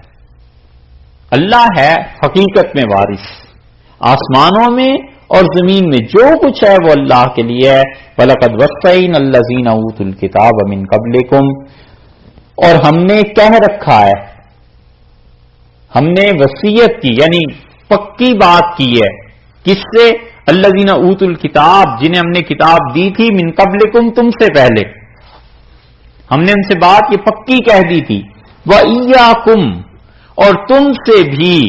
اللہ ہے حقیقت میں وارث. آسمانوں میں اور زمین میں جو کچھ ہے وہ اللہ کے لیے ہے. وَلَقَدْ وَصَّيْنَا الَّذِينَ أُوتُوا الْكِتَابَ مِن قَبْلِكُمْ اور ہم نے کہہ رکھا ہے، ہم نے وصیت کی یعنی پکی بات کی ہے. کس سے؟ الذین اوتوا الکتاب جنہیں ہم نے کتاب دی تھی، من قبلکم تم سے پہلے. ہم نے ان سے بات یہ پکی کہہ دی تھی. وَإِيَّاكُمْ اور تم سے بھی.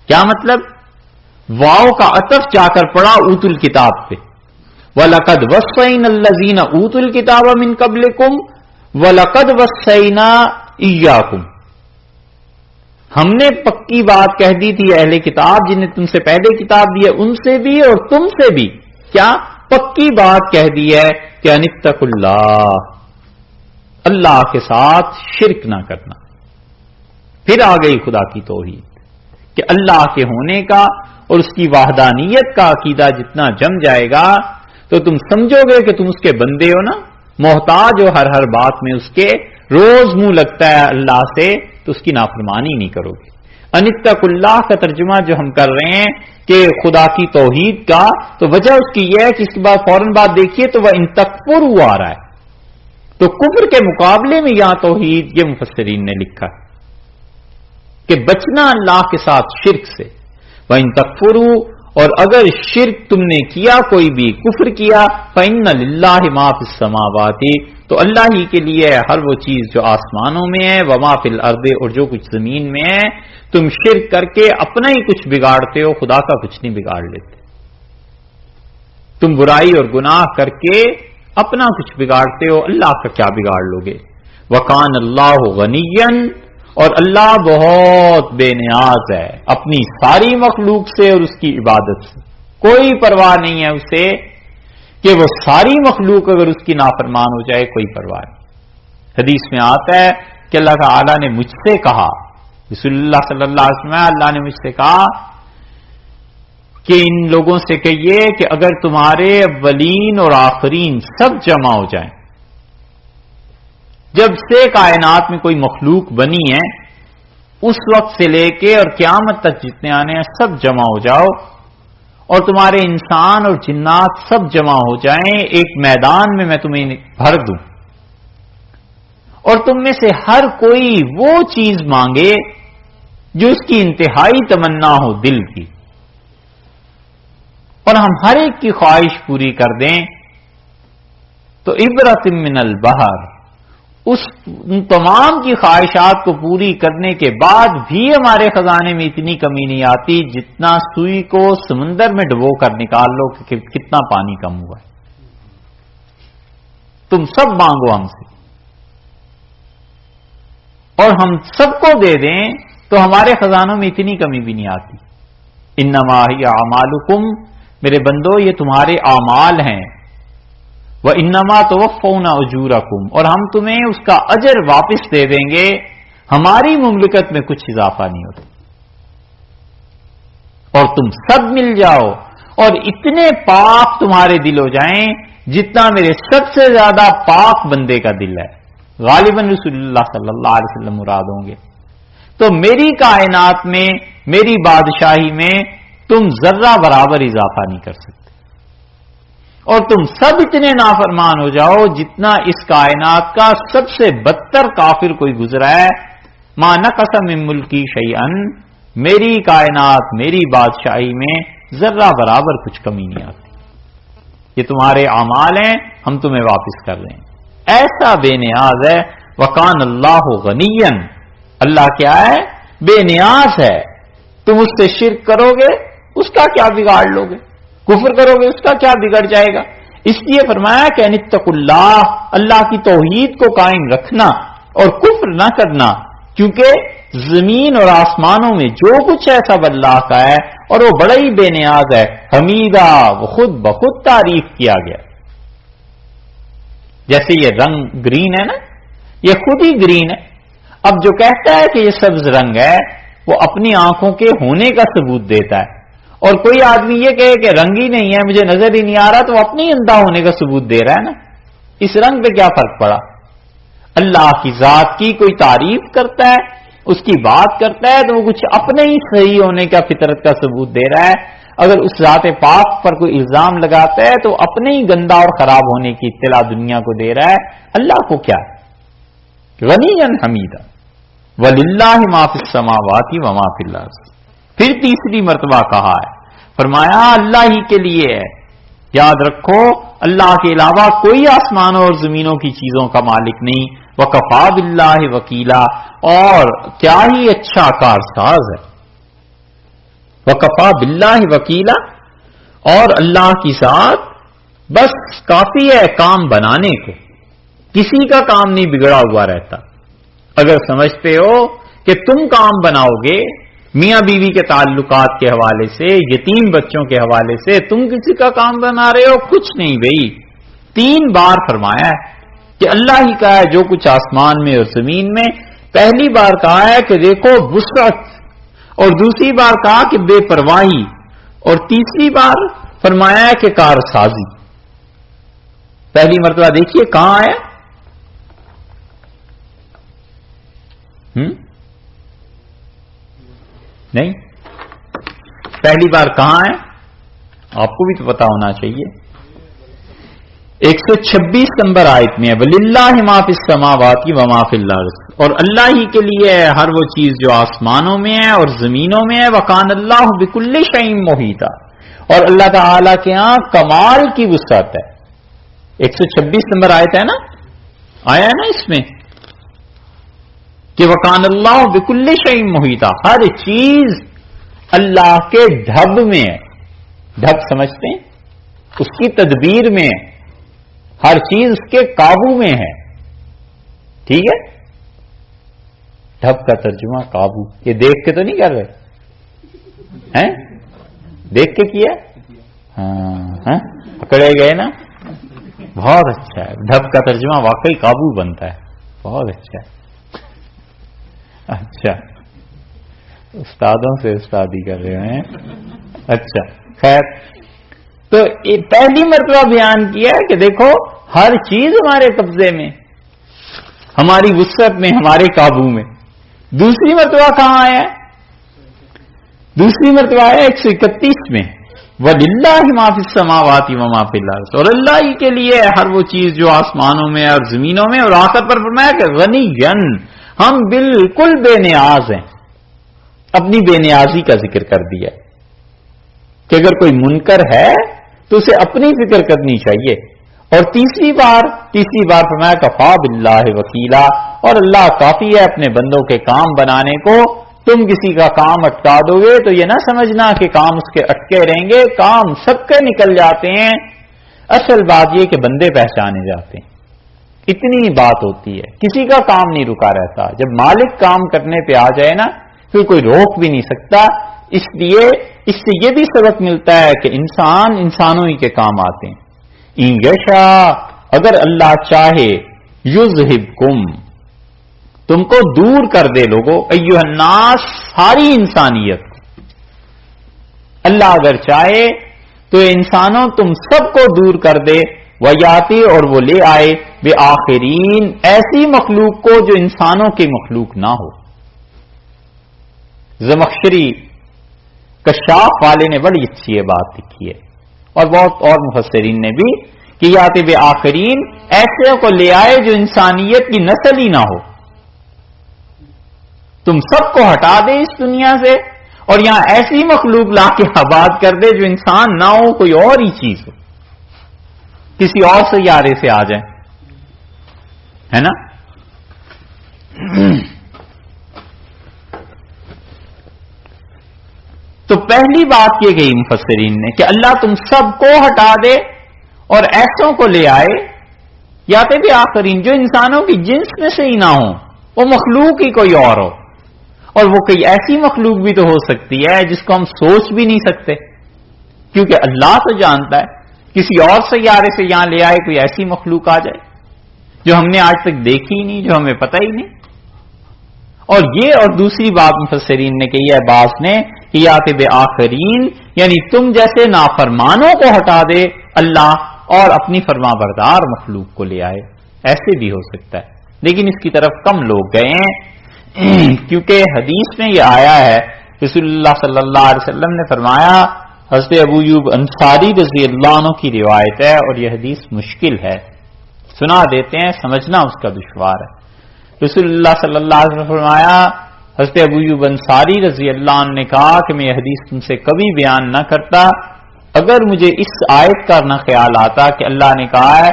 کیا مطلب؟ واو کا عطف جا کر پڑا اوتوا الکتاب پہ. وَلَقَدْ وَصَّيْنَا الَّذِينَ اوتوا الکتاب من قبلکم وَلَقَدْ وَصَّيْنَا إِيَّاكُمْ ہم نے پکی بات کہہ دی تھی اہل کتاب جنہیں تم سے پہلے کتاب دی ہے ان سے بھی اور تم سے بھی. کیا پکی بات کہہ دی ہے کہ ان اتقوا اللہ، اللہ کے ساتھ شرک نہ کرنا. پھر آ گئی خدا کی توحید کہ اللہ کے ہونے کا اور اس کی وحدانیت کا عقیدہ جتنا جم جائے گا تو تم سمجھو گے کہ تم اس کے بندے ہو نا، محتاج ہو ہر بات میں اس کے. روز منہ لگتا ہے اللہ سے تو اس کی نافرمانی نہیں کرو گے. ان اتقوا اللہ کا ترجمہ جو ہم کر رہے ہیں کہ خدا کی توحید کا، تو وجہ اس کی یہ ہے کہ اس کے بعد فوراً بات دیکھیے تو وہ ان تکفروا آ رہا ہے تو کفر کے مقابلے میں یہاں توحید یہ مفسرین نے لکھا ہے کہ بچنا اللہ کے ساتھ شرک سے، وَإِن تَكْفُرُوا، اور اگر شرک تم نے کیا کوئی بھی کفر کیا، فَإِنَّ لِلَّهِ مَا فِي السَّمَاوَاتِ، تو اللہ ہی کے لیے ہے ہر وہ چیز جو آسمانوں میں ہے، وَمَا فِي الْأَرْضِ، اور جو کچھ زمین میں ہے۔ تم شرک کر کے اپنا ہی کچھ بگاڑتے ہو، خدا کا کچھ نہیں بگاڑ لیتے۔ تم برائی اور گناہ کر کے اپنا کچھ بگاڑتے ہو، اللہ کا کیا بگاڑ لوگے؟ وَكَانَ اللَّهُ غَنِيًّا، اور اللہ بہت بے نیاز ہے اپنی ساری مخلوق سے اور اس کی عبادت سے، کوئی پرواہ نہیں ہے اسے کہ وہ ساری مخلوق اگر اس کی نافرمان ہو جائے، کوئی پرواہ نہیں۔ حدیث میں آتا ہے کہ اللہ تعالی نے مجھ سے کہا، رسول اللہ صلی اللہ علیہ وسلم، اللہ نے مجھ سے کہا کہ ان لوگوں سے کہیے کہ اگر تمہارے اولین اور آخرین سب جمع ہو جائیں، جب سے کائنات میں کوئی مخلوق بنی ہے اس وقت سے لے کے اور قیامت تک جتنے آنے ہیں سب جمع ہو جاؤ، اور تمہارے انسان اور جنات سب جمع ہو جائیں ایک میدان میں، میں تمہیں بھر دوں، اور تم میں سے ہر کوئی وہ چیز مانگے جو اس کی انتہائی تمنا ہو دل کی، اور ہم ہر ایک کی خواہش پوری کر دیں، تو عبرۃ من البحر، اس تمام کی خواہشات کو پوری کرنے کے بعد بھی ہمارے خزانے میں اتنی کمی نہیں آتی جتنا سوئی کو سمندر میں ڈبو کر نکال لو کہ کتنا پانی کم ہوا ہے۔ تم سب مانگو ہم سے اور ہم سب کو دے دیں تو ہمارے خزانوں میں اتنی کمی بھی نہیں آتی۔ انما ہی اعمالکم، میرے بندو یہ تمہارے اعمال ہیں، وَإِنَّمَا تُوَفَّوْنَ أُجُورَكُمْ، اور ہم تمہیں اس کا اجر واپس دے دیں گے، ہماری مملکت میں کچھ اضافہ نہیں ہوتا، اور تم سب مل جاؤ اور اتنے پاک تمہارے دل ہو جائیں جتنا میرے سب سے زیادہ پاک بندے کا دل ہے، غالباً رسول اللہ صلی اللہ علیہ وسلم مراد ہوں گے، تو میری کائنات میں، میری بادشاہی میں تم ذرہ برابر اضافہ نہیں کر سکتے، اور تم سب اتنے نافرمان ہو جاؤ جتنا اس کائنات کا سب سے بدتر کافر کوئی گزرا ہے، ما نقص من ملکی شیئا، میری کائنات میری بادشاہی میں ذرہ برابر کچھ کمی نہیں آتی، یہ تمہارے اعمال ہیں، ہم تمہیں واپس کر رہے ہیں، ایسا بے نیاز ہے۔ وَكَانَ اللَّهُ غَنِيًّا، اللہ کیا ہے؟ بے نیاز ہے، تم اس سے شرک کرو گے اس کا کیا بگاڑ لو گے، کفر کرو گے اس کا کیا بگڑ جائے گا؟ اس لیے فرمایا کہ انتقوا اللہ، اللہ کی توحید کو قائم رکھنا اور کفر نہ کرنا، کیونکہ زمین اور آسمانوں میں جو کچھ ہے سب اللہ کا ہے اور وہ بڑا ہی بے نیاز ہے، حمیدہ، وہ خود بخود تعریف کیا گیا۔ جیسے یہ رنگ گرین ہے نا، یہ خود ہی گرین ہے، اب جو کہتا ہے کہ یہ سبز رنگ ہے وہ اپنی آنکھوں کے ہونے کا ثبوت دیتا ہے، اور کوئی آدمی یہ کہے کہ رنگ ہی نہیں ہے، مجھے نظر ہی نہیں آ رہا، تو وہ اپنی اندھا ہونے کا ثبوت دے رہا ہے نا، اس رنگ پہ کیا فرق پڑا؟ اللہ کی ذات کی کوئی تعریف کرتا ہے، اس کی بات کرتا ہے تو وہ کچھ اپنے ہی صحیح ہونے کا فطرت کا ثبوت دے رہا ہے، اگر اس ذات پاک پر کوئی الزام لگاتا ہے تو اپنے ہی گندا اور خراب ہونے کی اطلاع دنیا کو دے رہا ہے، اللہ کو کیا ہے؟ غنی حمیدہ، وَلِلَّهِ مَا فِي السَّمَاوَاتِ وَمَا فِي الْأَرْضِ، پھر تیسری مرتبہ کہا ہے، فرمایا اللہ ہی کے لیے ہے، یاد رکھو اللہ کے علاوہ کوئی آسمانوں اور زمینوں کی چیزوں کا مالک نہیں، وَكَفَى بِاللَّهِ وَكِيلًا، اور کیا ہی اچھا کارساز ہے، وَكَفَى بِاللَّهِ وَكِيلًا، اور اللہ کی ذات بس کافی ہے کام بنانے کو، کسی کا کام نہیں بگڑا ہوا رہتا۔ اگر سمجھتے ہو کہ تم کام بناؤ گے میاں بیوی کے تعلقات کے حوالے سے، یتیم بچوں کے حوالے سے، تم کسی کا کام بنا رہے ہو، کچھ نہیں بھائی۔ 3 بار فرمایا ہے کہ اللہ ہی کا ہے جو کچھ آسمان میں اور زمین میں، پہلی بار کہا ہے کہ دیکھو وسعت، اور دوسری بار کہا کہ بے پرواہی، اور تیسری بار فرمایا ہے کہ کارسازی۔ پہلی مرتبہ دیکھیے کہاں آیا، نہیں، پہلی بار کہاں ہے؟ آپ کو بھی تو پتا ہونا چاہیے، 126 نمبر آیت میں وَلِلَّهِ مَا فِي السَّمَاوَاتِ وَمَا فِي الْأَرْضِ، اور اللہ ہی کے لیے ہے ہر وہ چیز جو آسمانوں میں ہے اور زمینوں میں ہے، وَكَانَ اللَّهُ بِكُلِّ شَيْءٍ مُحِيطًا، اور اللہ تعالی کے ہاں کمال کی وسعت ہے۔ 126 نمبر آیت ہے نا، آیا ہے نا اس میں کہ وَكَانَ اللَّهُ بِكُلِّ شَيْءٍ مُحِيطًا، ہر چیز اللہ کے ڈھب میں ہے۔ ڈھب سمجھتے ہیں؟ اس کی تدبیر میں ہے، ہر چیز اس کے قابو میں ہے۔ ٹھیک ہے، ڈھب کا ترجمہ قابو، یہ دیکھ کے تو نہیں کر رہے ہیں؟ دیکھ کے کیا؟ ہاں پکڑے گئے نا، بہت اچھا ہے۔ ڈھب کا ترجمہ واقعی قابو بنتا ہے، بہت اچھا ہے۔ اچھا، استادوں سے استادی کر رہے ہیں۔ اچھا خیر، تو پہلی مرتبہ بیان کیا کہ دیکھو ہر چیز ہمارے قبضے میں، ہماری وسعت میں، ہمارے قابو میں۔ دوسری مرتبہ کہاں آیا ہے؟ دوسری مرتبہ آیا 131 میں وَلِلَّهِ مَا فِي السَّمَاوَاتِ وَمَا فِي الْأَرْضِ، اور اللہ ہی کے لیے ہر وہ چیز جو آسمانوں میں اور زمینوں میں، اور آخر پر فرمایا کہ غنیًّا، ہم بالکل بے نیاز ہیں۔ اپنی بے نیازی کا ذکر کر دیا کہ اگر کوئی منکر ہے تو اسے اپنی فکر کرنی چاہیے۔ اور تیسری بار فرمایا کفا باللہ وکیلا، اور اللہ کافی ہے اپنے بندوں کے کام بنانے کو۔ تم کسی کا کام اٹکا دو گے تو یہ نہ سمجھنا کہ کام اس کے اٹکے رہیں گے، کام سب کے نکل جاتے ہیں۔ اصل بات یہ کہ بندے پہچانے جاتے ہیں، اتنی بات ہوتی ہے، کسی کا کام نہیں رکا رہتا۔ جب مالک کام کرنے پہ آ جائے نا پھر کوئی روک بھی نہیں سکتا۔ اس لیے اس سے یہ بھی سبق ملتا ہے کہ انسانوں ہی کے کام آتے ہیں۔ ان یشا، اگر اللہ چاہے، یذہبکم، تم کو دور کر دے لوگو، ایھا الناس، ساری انسانیت، اللہ اگر چاہے تو انسانوں تم سب کو دور کر دے، ویاتی، اور وہ لے آئے، بآخرین، ایسی مخلوق کو جو انسانوں کی مخلوق نہ ہو۔ زمخشری کشاف والے نے بڑی اچھی یہ بات لکھی ہے، اور بہت اور مفسرین نے بھی، کہ یاتے بآخرین، ایسے کو لے آئے جو انسانیت کی نسل ہی نہ ہو، تم سب کو ہٹا دے اس دنیا سے، اور یہاں ایسی مخلوق لا کے آباد کر دے جو انسان نہ ہو، کوئی اور ہی چیز ہو، کسی اور سیارے سے آ جائیں، ہے نا؟ تو پہلی بات یہ گئی مفسرین نے کہ اللہ تم سب کو ہٹا دے اور ایسوں کو لے آئے، یا تو بھی آخرین، جو انسانوں کی جنس میں سے ہی نہ ہو، وہ مخلوق ہی کوئی اور ہو، اور وہ کوئی ایسی مخلوق بھی تو ہو سکتی ہے جس کو ہم سوچ بھی نہیں سکتے، کیونکہ اللہ تو جانتا ہے، کسی اور سیارے سے یہاں لے آئے کوئی ایسی مخلوق آ جائے جو ہم نے آج تک دیکھی ہی نہیں، جو ہمیں پتہ ہی نہیں۔ اور دوسری بات مفسرین نے کہی ہے، بعض نے، کہ یاتے بآخرین، یعنی تم جیسے نافرمانوں کو ہٹا دے اللہ اور اپنی فرما بردار مخلوق کو لے آئے، ایسے بھی ہو سکتا ہے، لیکن اس کی طرف کم لوگ گئے ہیں، کیونکہ حدیث میں یہ آیا ہے، رسول اللہ صلی اللہ علیہ وسلم نے فرمایا، حضرت ابو ایوب انصاری رضی اللہ عنہ کی روایت ہے، اور یہ حدیث مشکل ہے، سنا دیتے ہیں، سمجھنا اس کا دشوار ہے۔ رسول اللہ صلی اللہ علیہ وسلم نے فرمایا، حضرت ابو ایوب انصاری رضی اللہ عنہ نے کہا کہ میں یہ حدیث تم سے کبھی بیان نہ کرتا اگر مجھے اس آیت کا نہ خیال آتا کہ اللہ نے کہا ہے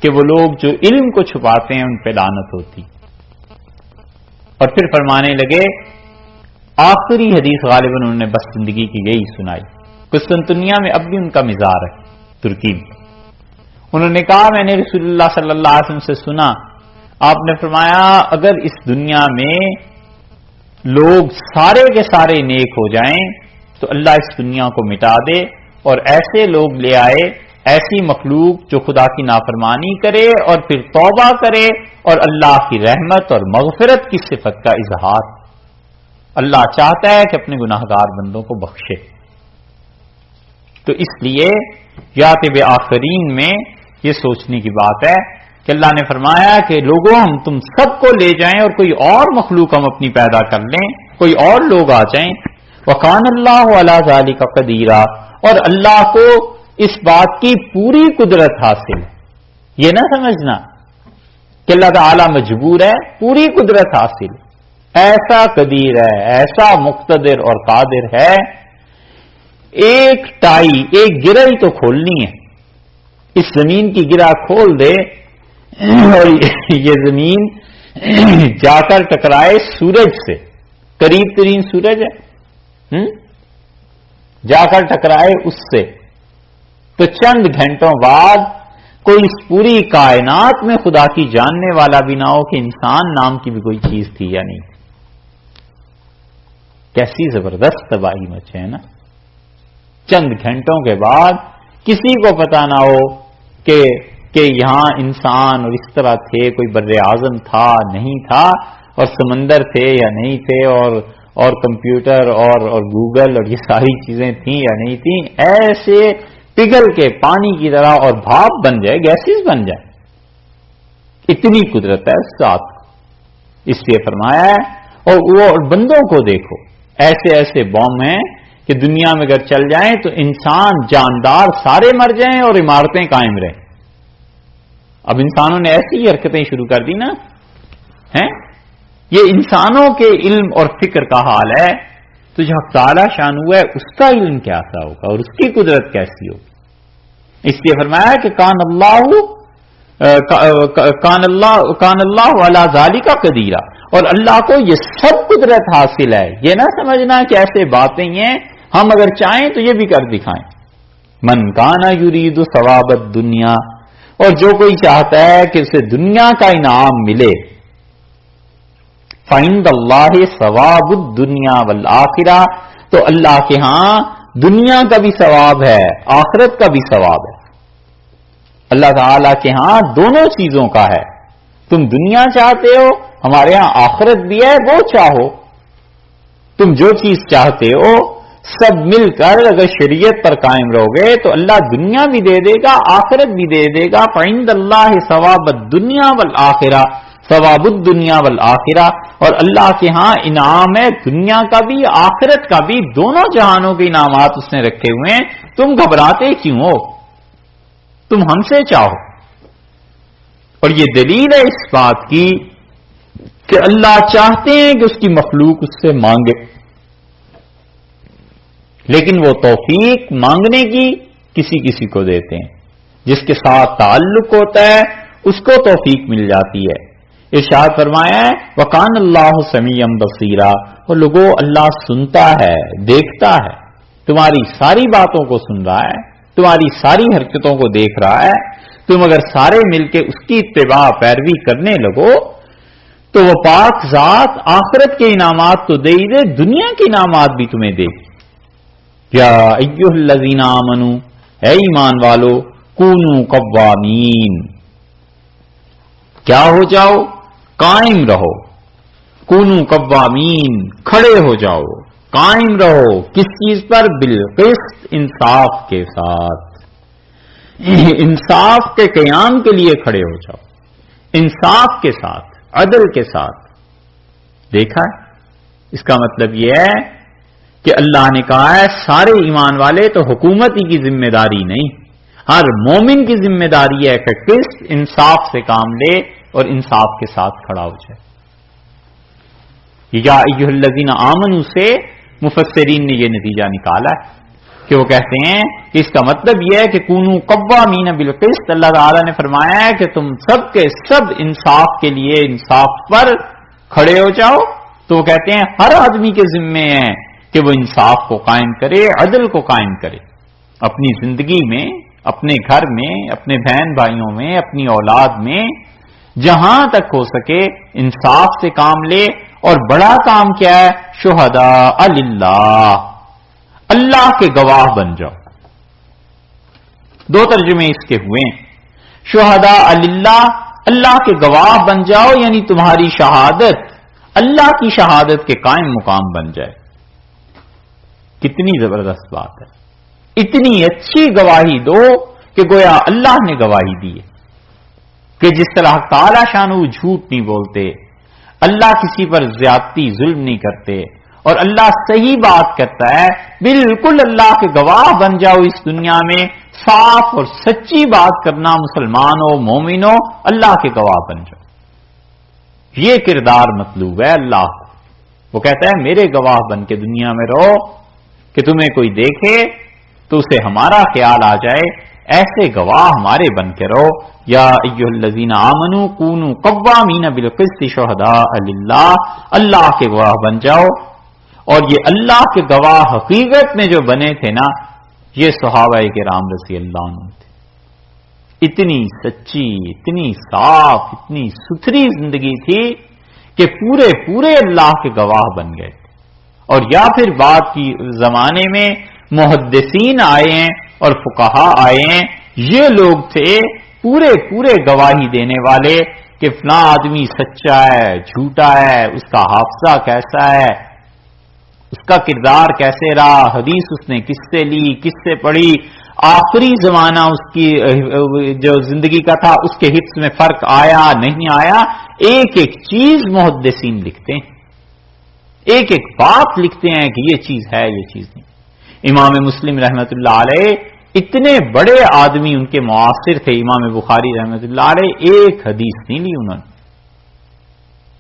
کہ وہ لوگ جو علم کو چھپاتے ہیں ان پہ لعنت ہوتی۔ اور پھر فرمانے لگے، آخری حدیث غالباً انہوں نے بس زندگی کی یہی سنائی، قسطنطنیہ میں اب بھی ان کا مزار ہے، ترکی میں۔ انہوں نے کہا، میں نے رسول اللہ صلی اللہ علیہ وسلم سے سنا، آپ نے فرمایا اگر اس دنیا میں لوگ سارے کے سارے نیک ہو جائیں تو اللہ اس دنیا کو مٹا دے اور ایسے لوگ لے آئے، ایسی مخلوق جو خدا کی نافرمانی کرے اور پھر توبہ کرے اور اللہ کی رحمت اور مغفرت کی صفت کا اظہار۔ اللہ چاہتا ہے کہ اپنے گناہگار بندوں کو بخشے، تو اس لیے یات بآخرین میں یہ سوچنے کی بات ہے کہ اللہ نے فرمایا کہ لوگوں ہم تم سب کو لے جائیں اور کوئی اور مخلوق ہم اپنی پیدا کر لیں، کوئی اور لوگ آ جائیں۔ وَكَانَ اللَّهُ عَلَى ذَلِكَ قَدِيرًا، اور اللہ کو اس بات کی پوری قدرت حاصل ہے، یہ نہ سمجھنا کہ اللہ تعالی مجبور ہے، پوری قدرت حاصل، ایسا قدیر ہے، ایسا مقتدر اور قادر ہے، ایک ٹائی، ایک گرہ ہی تو کھولنی ہے، اس زمین کی گرہ کھول دے اور یہ زمین جا کر ٹکرائے سورج سے، قریب ترین سورج ہے، جا کر ٹکرائے اس سے، تو چند گھنٹوں بعد کوئی اس پوری کائنات میں خدا کی جاننے والا بھی نہ ہو کہ انسان نام کی بھی کوئی چیز تھی یا نہیں. کیسی زبردست تباہی مچے ہے نا. چند گھنٹوں کے بعد کسی کو پتا نہ ہو کہ یہاں انسان اور اس طرح تھے، کوئی بر اعظم تھا نہیں تھا، اور سمندر تھے یا نہیں تھے، اور کمپیوٹر اور گوگل اور یہ ساری چیزیں تھیں یا نہیں تھیں، ایسے پگھل کے پانی کی طرح اور بھاپ بن جائے، گیسز بن جائے. اتنی قدرت ہے اس ذات کو. اس لیے فرمایا ہے اور بندوں کو دیکھو، ایسے ایسے بم ہیں کہ دنیا میں اگر چل جائیں تو انسان جاندار سارے مر جائیں اور عمارتیں قائم رہیں. اب انسانوں نے ایسی ہی حرکتیں شروع کر دی نا ہیں. یہ انسانوں کے علم اور فکر کا حال ہے، تو جو تعالی شان ہوا ہے اس کا علم کیسا ہوگا اور اس کی قدرت کیسی ہوگی. اس لیے فرمایا کہ کان اللہ علی ذالک قدیرا، اور اللہ کو یہ سب قدرت حاصل ہے. یہ نہ سمجھنا کہ ایسے باتیں ہیں ہم اگر چاہیں تو یہ بھی کر دکھائیں. من کان یرید ثواب الدنیا، اور جو کوئی چاہتا ہے کہ اسے دنیا کا انعام ملے، فعند اللہ ثواب الدنیا والآخرہ، تو اللہ کے ہاں دنیا کا بھی ثواب ہے، آخرت کا بھی ثواب ہے. اللہ تعالی کے ہاں دونوں چیزوں کا ہے. تم دنیا چاہتے ہو، ہمارے ہاں آخرت بھی ہے، وہ چاہو. تم جو چیز چاہتے ہو سب مل کر اگر شریعت پر قائم رہو گے تو اللہ دنیا بھی دے دے گا، آخرت بھی دے دے گا. فعند اللہ ثواب الدنیا والآخرہ، ثواب الدنیا والآخرہ، اور اللہ کے ہاں انعام ہے دنیا کا بھی آخرت کا بھی، دونوں جہانوں کے انعامات اس نے رکھے ہوئے ہیں. تم گھبراتے کیوں ہو؟ تم ہم سے چاہو. اور یہ دلیل ہے اس بات کی کہ اللہ چاہتے ہیں کہ اس کی مخلوق اس سے مانگے، لیکن وہ توفیق مانگنے کی کسی کسی کو دیتے ہیں. جس کے ساتھ تعلق ہوتا ہے اس کو توفیق مل جاتی ہے. ارشاد فرمایا ہے وَقَانَ اللَّهُ سَمِيعًا بَصِيرًا، اور لوگوں اللہ سنتا ہے، دیکھتا ہے، تمہاری ساری باتوں کو سن رہا ہے، تمہاری ساری حرکتوں کو دیکھ رہا ہے. تم اگر سارے مل کے اس کی اتباع پیروی کرنے لگو تو وہ پاک ذات آخرت کے انعامات تو دے ہی دے، دنیا کے انعامات بھی تمہیں دے. یا ایھا الذین آمنوا، اے ایمان والو، کونوا قوامین، کیا ہو جاؤ؟ قائم رہو. کونوا قوامین، کھڑے ہو جاؤ، قائم رہو. کس چیز پر؟ بالقسط، انصاف کے ساتھ. انصاف کے قیام کے لیے کھڑے ہو جاؤ، انصاف کے ساتھ، عدل کے ساتھ. دیکھا ہے؟ اس کا مطلب یہ ہے کہ اللہ نے کہا ہے سارے ایمان والے تو حکومت ہی کی ذمہ داری نہیں، ہر مومن کی ذمہ داری ہے کہ کس انصاف سے کام لے اور انصاف کے ساتھ کھڑا ہو جائے. یا ایھا الذین آمنوا سے مفسرین نے یہ نتیجہ نکالا ہے کہ وہ کہتے ہیں کہ اس کا مطلب یہ ہے کہ کونوا قوامین بالقسط. اللہ تعالی نے فرمایا ہے کہ تم سب کے سب انصاف کے لیے انصاف پر کھڑے ہو جاؤ. تو وہ کہتے ہیں ہر آدمی کے ذمے ہے کہ وہ انصاف کو قائم کرے، عدل کو قائم کرے اپنی زندگی میں، اپنے گھر میں، اپنے بہن بھائیوں میں، اپنی اولاد میں، جہاں تک ہو سکے انصاف سے کام لے. اور بڑا کام کیا ہے؟ شہداء للہ، اللہ کے گواہ بن جاؤ. دو ترجمے اس کے ہوئے ہیں. شہداء للہ، اللہ کے گواہ بن جاؤ، یعنی تمہاری شہادت اللہ کی شہادت کے قائم مقام بن جائے. کتنی زبردست بات ہے. اتنی اچھی گواہی دو کہ گویا اللہ نے گواہی دی ہے کہ جس طرح تعالی شانہ جھوٹ نہیں بولتے، اللہ کسی پر زیادتی ظلم نہیں کرتے، اور اللہ صحیح بات کرتا ہے. بالکل اللہ کے گواہ بن جاؤ اس دنیا میں صاف اور سچی بات کرنا، مسلمان ہو مومن ہو، اللہ کے گواہ بن جاؤ. یہ کردار مطلوب ہے اللہ کو. وہ کہتا ہے میرے گواہ بن کے دنیا میں رہو کہ تمہیں کوئی دیکھے تو اسے ہمارا خیال آ جائے، ایسے گواہ ہمارے بن کے رہو. یا ایھا الذین آمنوا کونوا قوامین بالقسط شہداء للہ، اللہ کے گواہ بن جاؤ. اور یہ اللہ کے گواہ حقیقت میں جو بنے تھے نا، یہ صحابہ کرام رضی اللہ عنہ تھے. اتنی سچی، اتنی صاف، اتنی ستھری زندگی تھی کہ پورے پورے اللہ کے گواہ بن گئے تھے. اور یا پھر بعد کی زمانے میں محدثین آئے ہیں اور فقہا آئے ہیں، یہ لوگ تھے پورے پورے گواہی دینے والے کہ فلاں آدمی سچا ہے، جھوٹا ہے، اس کا حافظہ کیسا ہے، اس کا کردار کیسے رہا، حدیث اس نے کس سے لی، کس سے پڑھی، آخری زمانہ اس کی جو زندگی کا تھا اس کے حفظ میں فرق آیا نہیں آیا، ایک ایک چیز محدثین لکھتے ہیں، ایک ایک بات لکھتے ہیں کہ یہ چیز ہے، یہ چیز نہیں. امام مسلم رحمت اللہ علیہ اتنے بڑے آدمی ان کے معاصر تھے، امام بخاری رحمت اللہ علیہ ایک حدیث نہیں لی انہوں نے.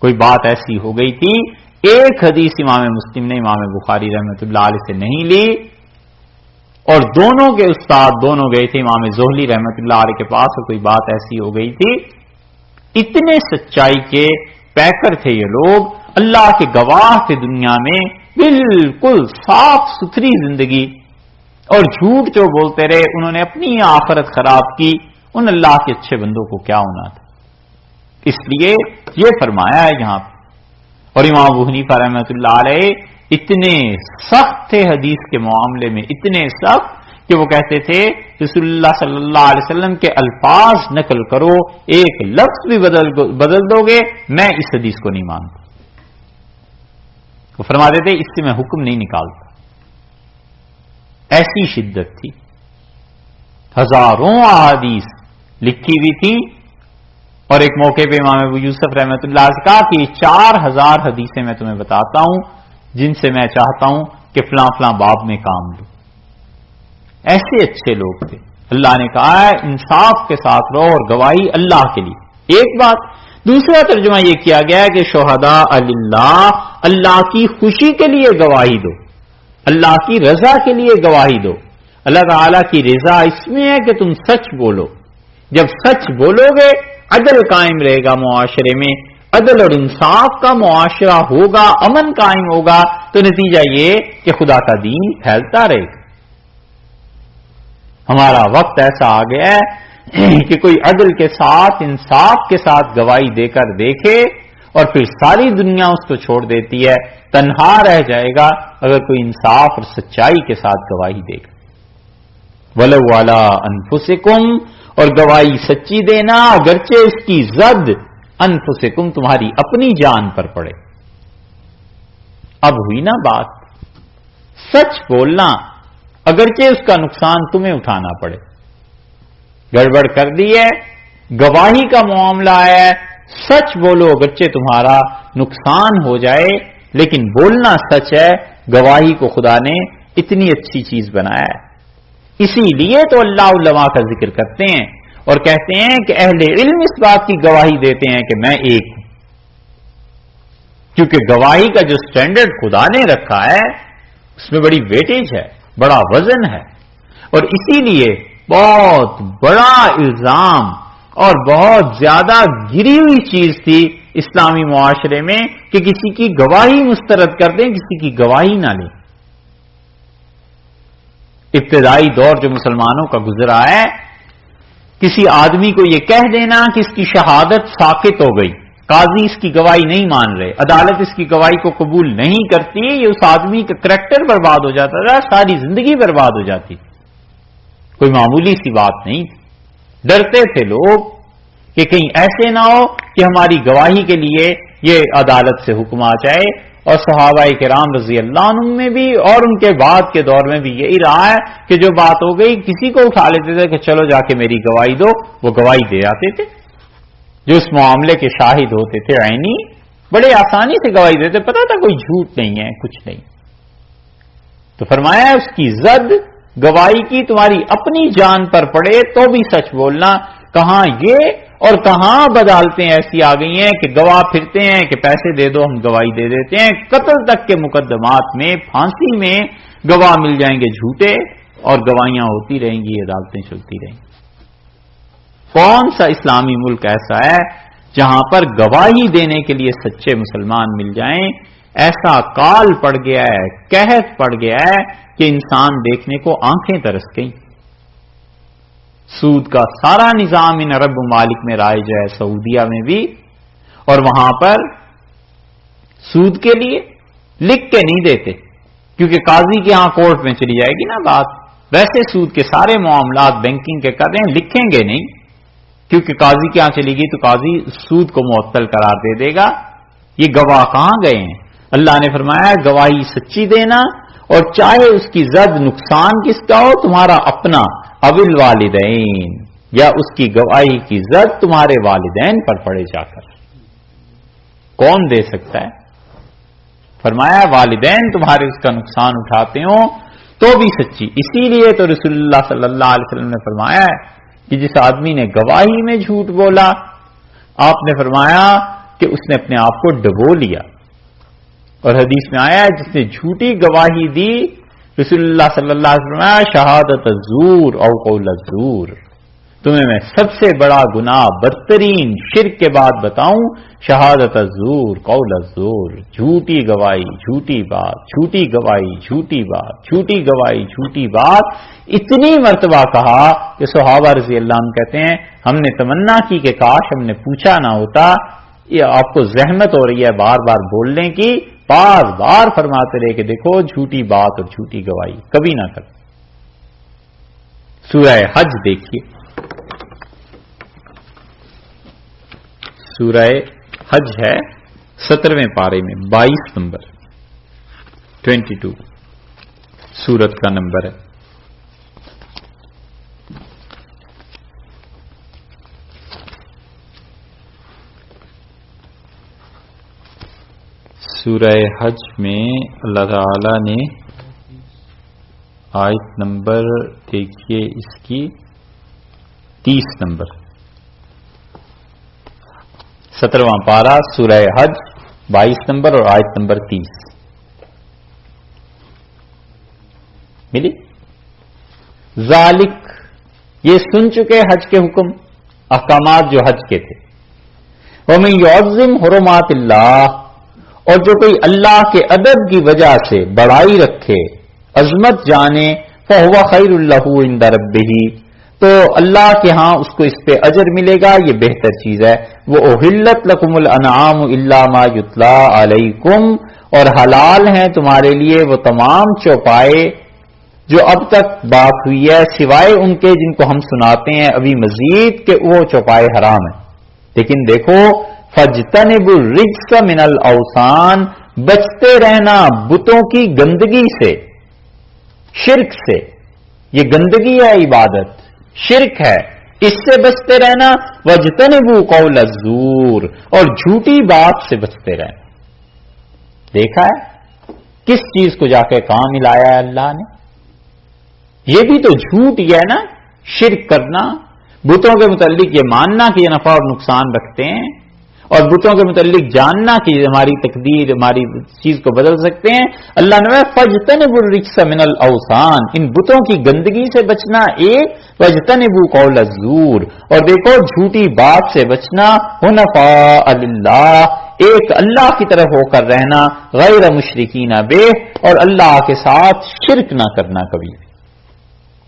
کوئی بات ایسی ہو گئی تھی، ایک حدیث امام مسلم نے امام بخاری رحمت اللہ علیہ سے نہیں لی. اور دونوں کے استاد دونوں گئے تھے امام زہلی رحمت اللہ علیہ کے پاس، اور کوئی بات ایسی ہو گئی تھی. اتنے سچائی کے پیکر تھے یہ لوگ، اللہ کے گواہ تھے دنیا میں، بالکل صاف ستھری زندگی. اور جھوٹ جو بولتے رہے، انہوں نے اپنی آخرت خراب کی، ان اللہ کے اچھے بندوں کو کیا ہونا تھا. اس لیے یہ فرمایا ہے یہاں پہ. اور امام ابو حنیفہ رحمۃ اللہ علیہ اتنے سخت تھے حدیث کے معاملے میں، اتنے سخت کہ وہ کہتے تھے رسول اللہ صلی اللہ علیہ وسلم کے الفاظ نقل کرو، ایک لفظ بھی بدل دو گے میں اس حدیث کو نہیں مانتا. وہ فرماتے تھے اس سے میں حکم نہیں نکالتا. ایسی شدت تھی. ہزاروں احادیث لکھی ہوئی تھی. اور ایک موقع پہ امام ابو یوسف رحمۃ اللہ سے کہا کہ 4000 حدیثیں میں تمہیں بتاتا ہوں جن سے میں چاہتا ہوں کہ فلاں فلاں باب میں کام لوں. ایسے اچھے لوگ تھے. اللہ نے کہا ہے انصاف کے ساتھ رہو اور گواہی اللہ کے لیے. ایک بات. دوسرا ترجمہ یہ کیا گیا ہے کہ شہداء اللہ، اللہ کی خوشی کے لیے گواہی دو، اللہ کی رضا کے لیے گواہی دو. اللہ تعالی کی رضا اس میں ہے کہ تم سچ بولو. جب سچ بولو گے عدل قائم رہے گا معاشرے میں، عدل اور انصاف کا معاشرہ ہوگا، امن قائم ہوگا، تو نتیجہ یہ کہ خدا کا دین پھیلتا رہے گا. ہمارا وقت ایسا آ گیا ہے کہ کوئی عدل کے ساتھ انصاف کے ساتھ گواہی دے کر دیکھے اور پھر ساری دنیا اس کو چھوڑ دیتی ہے، تنہا رہ جائے گا اگر کوئی انصاف اور سچائی کے ساتھ گواہی دے گا. وَلَوْ عَلَىٰ أَنفُسِكُمْ، اور گواہی سچی دینا اگرچہ اس کی زد انفسکم تمہاری اپنی جان پر پڑے. اب ہوئی نا بات، سچ بولنا اگرچہ اس کا نقصان تمہیں اٹھانا پڑے. گڑبڑ کر دی ہے، گواہی کا معاملہ ہے، سچ بولو اگرچہ تمہارا نقصان ہو جائے، لیکن بولنا سچ ہے. گواہی کو خدا نے اتنی اچھی چیز بنایا ہے. اسی لیے تو اللہ علماء کا ذکر کرتے ہیں اور کہتے ہیں کہ اہل علم اس بات کی گواہی دیتے ہیں کہ میں ایک ہوں. کیونکہ گواہی کا جو سٹینڈرڈ خدا نے رکھا ہے اس میں بڑی ویٹیج ہے، بڑا وزن ہے. اور اسی لیے بہت بڑا الزام اور بہت زیادہ گری ہوئی چیز تھی اسلامی معاشرے میں کہ کسی کی گواہی مسترد کر دیں، کسی کی گواہی نہ لیں. ابتدائی دور جو مسلمانوں کا گزرا ہے، کسی آدمی کو یہ کہہ دینا کہ اس کی شہادت ساقط ہو گئی، قاضی اس کی گواہی نہیں مان رہے، عدالت اس کی گواہی کو قبول نہیں کرتی، یہ اس آدمی کا کریکٹر برباد ہو جاتا تھا، ساری زندگی برباد ہو جاتی. کوئی معمولی سی بات نہیں تھی. ڈرتے تھے لوگ کہ کہیں ایسے نہ ہو کہ ہماری گواہی کے لیے یہ عدالت سے حکم آ جائے. اور صحابہ کرام رضی اللہ عنہم میں بھی اور ان کے بعد کے دور میں بھی یہی رہا ہے کہ جو بات ہو گئی کسی کو اٹھا لیتے تھے کہ چلو جا کے میری گواہی دو، وہ گواہی دے آتے تھے. جو اس معاملے کے شاہد ہوتے تھے عینی، بڑے آسانی سے گواہی دیتے، پتا تھا کوئی جھوٹ نہیں ہے، کچھ نہیں. تو فرمایا اس کی زد گواہی کی تمہاری اپنی جان پر پڑے تو بھی سچ بولنا. کہاں یہ اور کہاں بدالتیں ایسی آ گئی ہیں کہ گواہ پھرتے ہیں کہ پیسے دے دو ہم گواہی دے دیتے ہیں. قتل تک کے مقدمات میں، پھانسی میں گواہ مل جائیں گے جھوٹے، اور گواہیاں ہوتی رہیں گی، عدالتیں چلتی رہیں گی. کون سا اسلامی ملک ایسا ہے جہاں پر گواہی دینے کے لیے سچے مسلمان مل جائیں؟ ایسا کال پڑ گیا ہے، قحط پڑ گیا ہے کہ انسان دیکھنے کو آنکھیں ترس گئیں. سود کا سارا نظام ان عرب ممالک میں رائج ہے، سعودیہ میں بھی، اور وہاں پر سود کے لیے لکھ کے نہیں دیتے، کیونکہ قاضی کے ہاں کورٹ میں چلی جائے گی نا بات. ویسے سود کے سارے معاملات بینکنگ کے کر رہے ہیں، لکھیں گے نہیں، کیونکہ قاضی کے ہاں چلی گئی تو قاضی سود کو معطل قرار دے دے گا. یہ گواہ کہاں گئے ہیں؟ اللہ نے فرمایا گواہی سچی دینا، اور چاہے اس کی زد نقصان کس کا ہو، تمہارا اپنا اوil والدین، یا اس کی گواہی کی زد تمہارے والدین پر پڑے جا کر. کون دے سکتا ہے؟ فرمایا والدین تمہارے اس کا نقصان اٹھاتے ہوں تو بھی سچی. اسی لیے تو رسول اللہ صلی اللہ علیہ وسلم نے فرمایا ہے کہ جس آدمی نے گواہی میں جھوٹ بولا، آپ نے فرمایا کہ اس نے اپنے آپ کو ڈبو لیا. اور حدیث میں آیا ہے جس نے جھوٹی گواہی دی، رسول اللہ صلی اللہ علیہ وسلم شہادت الزور او قول الزور. تمہیں میں سب سے بڑا گناہ، بدترین شرک کے بعد بتاؤں، شہادت الزور قول الزور، جھوٹی گواہی، جھوٹی بات، جھوٹی گواہی، جھوٹی بات، جھوٹی گواہی، جھوٹی بات. اتنی مرتبہ کہا کہ صحابہ رضی اللہ عنہ کہتے ہیں ہم نے تمنا کی کہ کاش ہم نے پوچھا نہ ہوتا. یہ آپ کو زحمت ہو رہی ہے بار بار بولنے کی، بار بار فرماتے رہے کہ دیکھو جھوٹی بات اور جھوٹی گواہی کبھی نہ کر. سورہ حج دیکھیے، سورہ حج ہے 17ویں پارے میں 22 نمبر، 22 سورت کا نمبر ہے. سورہ حج میں اللہ تعالی نے آیت نمبر دیکھیے اس کی 30 نمبر، 17واں پارہ سورہ حج 22 نمبر اور آیت نمبر 30 ملی. ذالک، یہ سن چکے حج کے حکم، احکامات جو حج کے تھے. ومن یعظم حرمات اللہ، اور جو کوئی اللہ کے ادب کی وجہ سے بڑائی رکھے، عظمت جانے، فہو خیر لہ عند ربہ، تو اللہ کے ہاں اس کو اس پہ اجر ملے گا، یہ بہتر چیز ہے. وہ احلت لکم الانعام الا ما یتلی علیکم، اور حلال ہیں تمہارے لیے وہ تمام چوپائے جو اب تک بات ہوئی ہے، سوائے ان کے جن کو ہم سناتے ہیں ابھی مزید کہ وہ چوپائے حرام ہیں. لیکن دیکھو فاجتنبوا الرجس من الاوثان، بچتے رہنا بتوں کی گندگی سے، شرک سے. یہ گندگی ہے عبادت، شرک ہے، اس سے بچتے رہنا. واجتنبوا قول الزور، اور جھوٹی بات سے بچتے رہنا. دیکھا ہے کس چیز کو جا کے کہاں ملایا ہے اللہ نے؟ یہ بھی تو جھوٹ ہی ہے نا، شرک کرنا، بتوں کے متعلق یہ ماننا کہ یہ نفع اور نقصان رکھتے ہیں، اور بتوں کے متعلق جاننا کہ ہماری تقدیر، ہماری چیز کو بدل سکتے ہیں. اللہ نے فاجتنبوا الرجس من الاوثان، ان بتوں کی گندگی سے بچنا ایک، واجتنبوا قول الزور، اور دیکھو جھوٹی بات سے بچنا، حنفاء للہ، ایک اللہ کی طرف ہو کر رہنا، غیر مشرکین بہ، اور اللہ کے ساتھ شرک نہ کرنا کبھی بھی.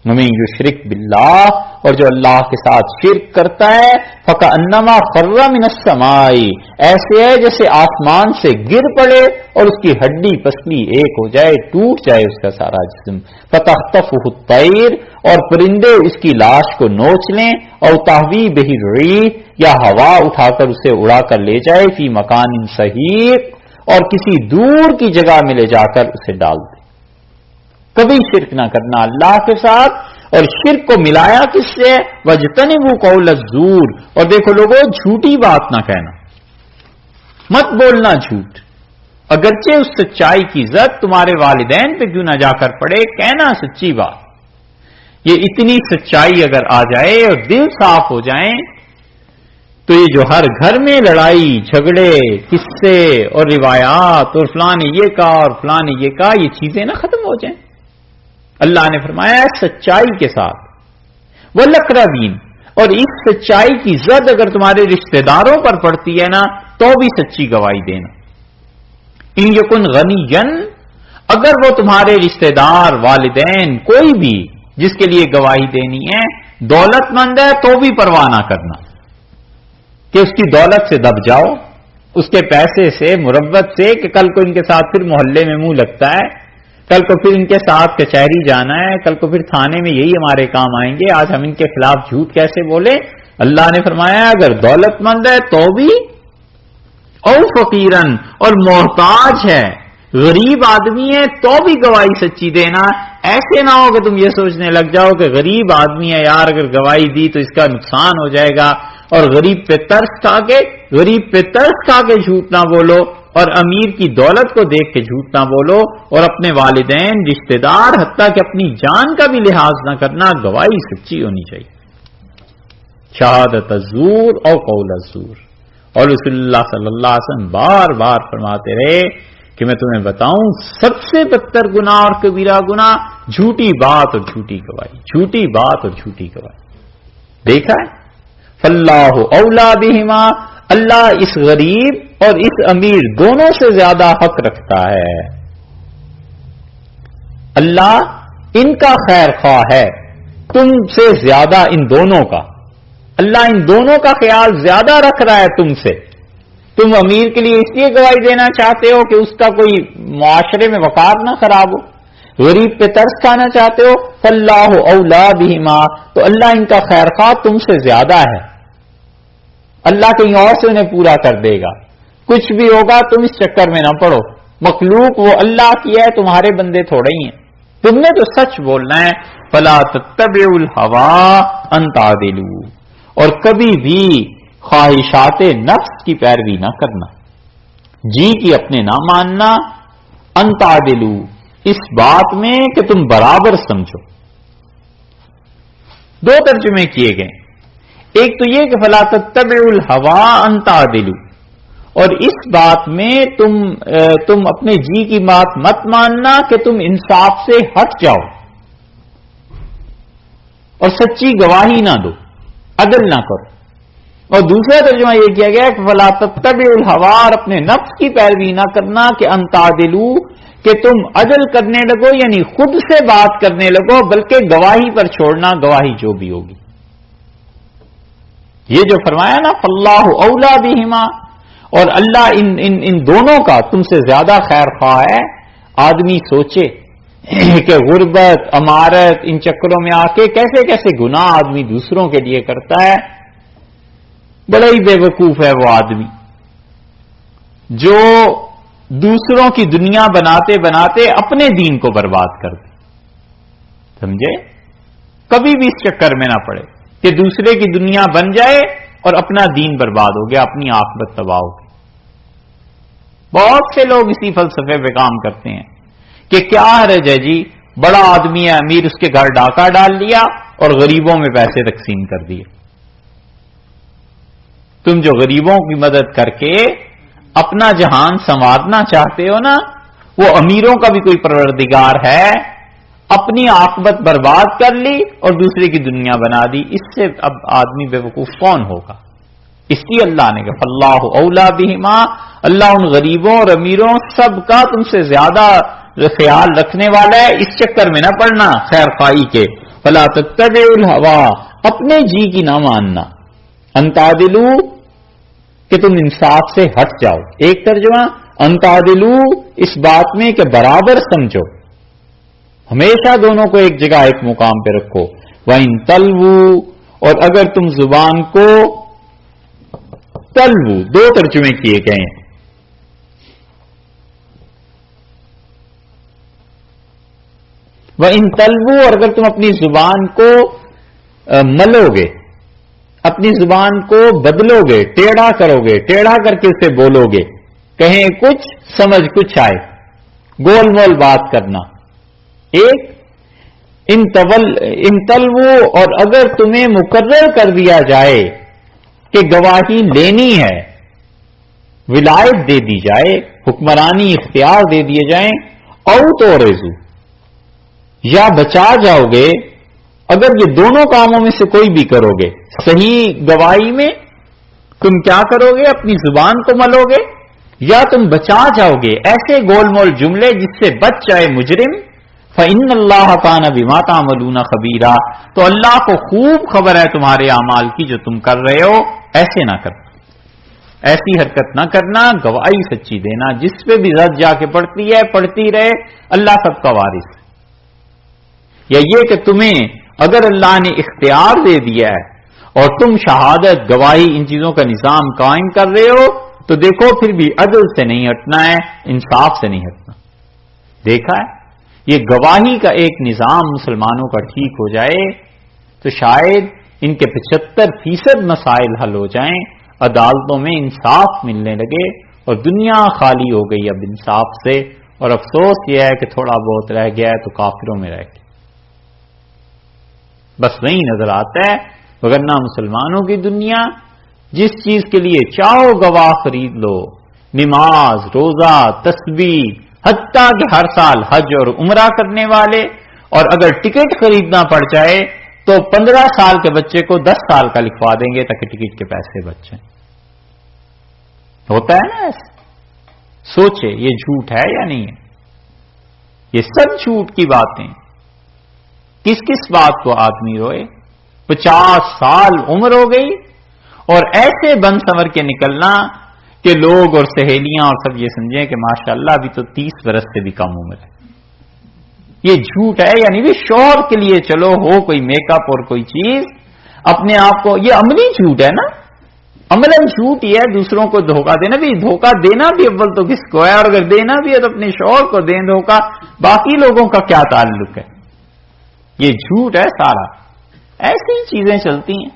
ومن یشرک باللہ، اور جو اللہ کے ساتھ شرک کرتا ہے، فکأنما خر من السماء، ایسے ہے جیسے آسمان سے گر پڑے اور اس کی ہڈی پسلی ایک ہو جائے، ٹوٹ جائے اس کا سارا جسم. فتخطفہ الطیر، اور پرندے اس کی لاش کو نوچ لیں، اور تہوی بہ الريح، یا ہوا اٹھا کر اسے اڑا کر لے جائے، فی مکان سحیق، اور کسی دور کی جگہ میں لے جا کر اسے ڈال دے. کبھی شرک نہ کرنا اللہ کے ساتھ، اور شرک کو ملایا کس سے؟ واجتنبوا قول الزور، اور دیکھو لوگوں جھوٹی بات نہ کہنا، مت بولنا جھوٹ، اگرچہ اس سچائی کی عزت تمہارے والدین پہ کیوں نہ جا کر پڑے، کہنا سچی بات. یہ اتنی سچائی اگر آ جائے اور دل صاف ہو جائیں تو یہ جو ہر گھر میں لڑائی جھگڑے قصے اور روایات اور فلاں نے یہ کہا اور فلاں نے یہ کہا، یہ چیزیں نہ ختم ہو جائیں۔ اللہ نے فرمایا سچائی کے ساتھ والاقربین، اور اس سچائی کی زد اگر تمہارے رشتہ داروں پر پڑتی ہے نا تو بھی سچی گواہی دینا۔ ان یکن غنین، اگر وہ تمہارے رشتہ دار والدین کوئی بھی جس کے لیے گواہی دینی ہے دولت مند ہے تو بھی پرواہ نہ کرنا کہ اس کی دولت سے دب جاؤ، اس کے پیسے سے مربت سے، کہ کل کو ان کے ساتھ پھر محلے میں منہ لگتا ہے، کل کو پھر ان کے ساتھ کچہری جانا ہے، کل کو پھر تھانے میں یہی ہمارے کام آئیں گے، آج ہم ان کے خلاف جھوٹ کیسے بولے۔ اللہ نے فرمایا اگر دولت مند ہے تو بھی، او فقیرن، اور محتاج ہے، غریب آدمی ہے تو بھی گواہی سچی دینا۔ ایسے نہ ہو کہ تم یہ سوچنے لگ جاؤ کہ غریب آدمی ہے یار، اگر گواہی دی تو اس کا نقصان ہو جائے گا، اور غریب پہ ترس کھا کے جھوٹ نہ بولو، اور امیر کی دولت کو دیکھ کے جھوٹ نہ بولو، اور اپنے والدین، رشتہ دار، حتیٰ کہ اپنی جان کا بھی لحاظ نہ کرنا، گواہی سچی ہونی چاہیے۔ شہادت الزور اور قول الزور، اور رسول اللہ صلی اللہ علیہ وسلم بار بار فرماتے رہے کہ میں تمہیں بتاؤں سب سے بدتر گناہ اور کبیرہ گناہ جھوٹی بات اور جھوٹی گواہی، جھوٹی بات اور جھوٹی گواہی۔ دیکھا ہے فاللہ اولا بہما، اللہ اس غریب اور اس امیر دونوں سے زیادہ حق رکھتا ہے، اللہ ان کا خیر خواہ ہے تم سے زیادہ ان دونوں کا، اللہ ان دونوں کا خیال زیادہ رکھ رہا ہے تم سے۔ تم امیر کے لیے اس لیے گواہی دینا چاہتے ہو کہ اس کا کوئی معاشرے میں وقار نہ خراب ہو، غریب پہ ترس کھانا چاہتے ہو، فاللہ اولا بہما، تو اللہ ان کا خیر خواہ تم سے زیادہ ہے، اللہ کہیں اور سے انہیں پورا کر دے گا۔ کچھ بھی ہوگا تم اس چکر میں نہ پڑو، مخلوق وہ اللہ کی ہے، تمہارے بندے تھوڑے ہی ہیں، تم نے تو سچ بولنا ہے۔ فلا تتبعوا الہوی ان تعدلوا، اور کبھی بھی خواہشات نفس کی پیروی نہ کرنا، جی کی اپنے نہ ماننا، ان تعدلوا، اس بات میں کہ تم برابر سمجھو۔ دو ترجمے کیے گئے، ایک تو یہ کہ فلا تتبعوا الہوی ان تعدلوا، اور اس بات میں تم اپنے جی کی بات مت ماننا کہ تم انصاف سے ہٹ جاؤ اور سچی گواہی نہ دو، عدل نہ کرو۔ اور دوسرا ترجمہ یہ کیا گیا کہ فلا تتبعوا الہوی، اور اپنے نفس کی پیروی نہ کرنا کہ ان تعدلوا، کہ تم عدل کرنے لگو، یعنی خود سے بات کرنے لگو، بلکہ گواہی پر چھوڑنا، گواہی جو بھی ہوگی۔ یہ جو فرمایا نا فاللہ اولا بہما، اور اللہ ان دونوں کا تم سے زیادہ خیر خواہ ہے۔ آدمی سوچے کہ غربت، امارت، ان چکروں میں آ کے کیسے کیسے گناہ آدمی دوسروں کے لیے کرتا ہے۔ بڑا ہی بے وقوف ہے وہ آدمی جو دوسروں کی دنیا بناتے بناتے اپنے دین کو برباد کر دے۔ سمجھے؟ کبھی بھی اس چکر میں نہ پڑے کہ دوسرے کی دنیا بن جائے اور اپنا دین برباد ہو گیا، اپنی عاقبت تباہ ہو گئی۔ بہت سے لوگ اسی فلسفے پہ کام کرتے ہیں کہ کیا حرج ہے جی، بڑا آدمی ہے، امیر اس کے گھر ڈاکہ ڈال لیا اور غریبوں میں پیسے تقسیم کر دیے۔ تم جو غریبوں کی مدد کر کے اپنا جہان سنوارنا چاہتے ہو نا، وہ امیروں کا بھی کوئی پروردگار ہے، اپنی عاقبت برباد کر لی اور دوسرے کی دنیا بنا دی۔ اس سے اب آدمی بے وقوف کون ہوگا؟ اس لیے اللہ نے کہا فاللہ اولا بہما، اللہ ان غریبوں اور امیروں سب کا تم سے زیادہ خیال رکھنے والا ہے، اس چکر میں نہ پڑنا خیر خواہی کے۔ فلا تتبعوا الہوی، اپنے جی کی نہ ماننا، ان تعدلوا، کہ تم انصاف سے ہٹ جاؤ۔ ایک ترجمہ ان تعدلوا اس بات میں کہ برابر سمجھو، ہمیشہ دونوں کو ایک جگہ ایک مقام پہ رکھو۔ وَإِن تَلْوُوا، اور اگر تم زبان کو تلو، دو ترجمے کیے گئے ہیں۔ وَإِن تَلْوُوا، اور اگر تم اپنی زبان کو ملو گے، اپنی زبان کو بدلو گے، ٹیڑھا کرو گے، ٹیڑھا کر کے اسے بولو گے، کہیں کچھ سمجھ کچھ آئے، گول مول بات کرنا۔ ان تلو، اور اگر تمہیں مقرر کر دیا جائے کہ گواہی لینی ہے، ولایت دے دی جائے، حکمرانی اختیار دے دیے جائیں، او تو ریزو، یا بچا جاؤ گے اگر یہ دونوں کاموں میں سے کوئی بھی کرو گے۔ صحیح گواہی میں تم کیا کرو گے؟ اپنی زبان کو ملو گے، یا تم بچا جاؤ گے ایسے گول مول جملے جس سے بچ جائے مجرم۔ فَإِنَّ اللَّهَ كَانَ بِمَا تَعْمَلُونَ خَبِيرًا، تو اللہ کو خوب خبر ہے تمہارے اعمال کی جو تم کر رہے ہو۔ ایسے نہ کرنا، ایسی حرکت نہ کرنا، گواہی سچی دینا، جس پہ بھی رد جا کے پڑتی ہے پڑتی رہے، اللہ سب کا وارث ہے۔ یا یہ کہ تمہیں اگر اللہ نے اختیار دے دیا ہے اور تم شہادت، گواہی، ان چیزوں کا نظام قائم کر رہے ہو، تو دیکھو پھر بھی عدل سے نہیں ہٹنا ہے، انصاف سے نہیں ہٹنا۔ دیکھا ہے یہ گواہی کا ایک نظام مسلمانوں کا ٹھیک ہو جائے تو شاید ان کے 75% مسائل حل ہو جائیں، عدالتوں میں انصاف ملنے لگے، اور دنیا خالی ہو گئی اب انصاف سے۔ اور افسوس یہ ہے کہ تھوڑا بہت رہ گیا ہے تو کافروں میں رہ گیا، بس وہی نظر آتا ہے۔ وگرنہ مسلمانوں کی دنیا جس چیز کے لیے چاہو گواہ خرید لو، نماز، روزہ، تسبیح، حتیٰ کہ ہر سال حج اور عمرہ کرنے والے، اور اگر ٹکٹ خریدنا پڑ جائے تو 15 سال کے بچے کو 10 سال کا لکھوا دیں گے تاکہ ٹکٹ کے پیسے بچ جائیں۔ ہوتا ہے نا ایسے؟ سوچے یہ جھوٹ ہے یا نہیں ہے؟ یہ سب جھوٹ کی باتیں۔ کس کس بات کو آدمی روئے؟ 50 سال عمر ہو گئی اور ایسے بن سنور کے نکلنا کہ لوگ اور سہیلیاں اور سب یہ سمجھیں کہ ماشاءاللہ ابھی تو 30 برس سے بھی کم عمر ہے۔ یہ جھوٹ ہے، یعنی بھی شوہر کے لیے چلو ہو کوئی میک اپ اور کوئی چیز، اپنے آپ کو، یہ عملی جھوٹ ہے نا، عملاً جھوٹ یہ ہے دوسروں کو دھوکہ دینا۔ بھی دھوکہ دینا بھی اول تو کس کو ہے، اور اگر دینا بھی ہے تو اپنے شوہر کو دیں دھوکہ، باقی لوگوں کا کیا تعلق ہے؟ یہ جھوٹ ہے سارا۔ ایسی چیزیں چلتی ہیں،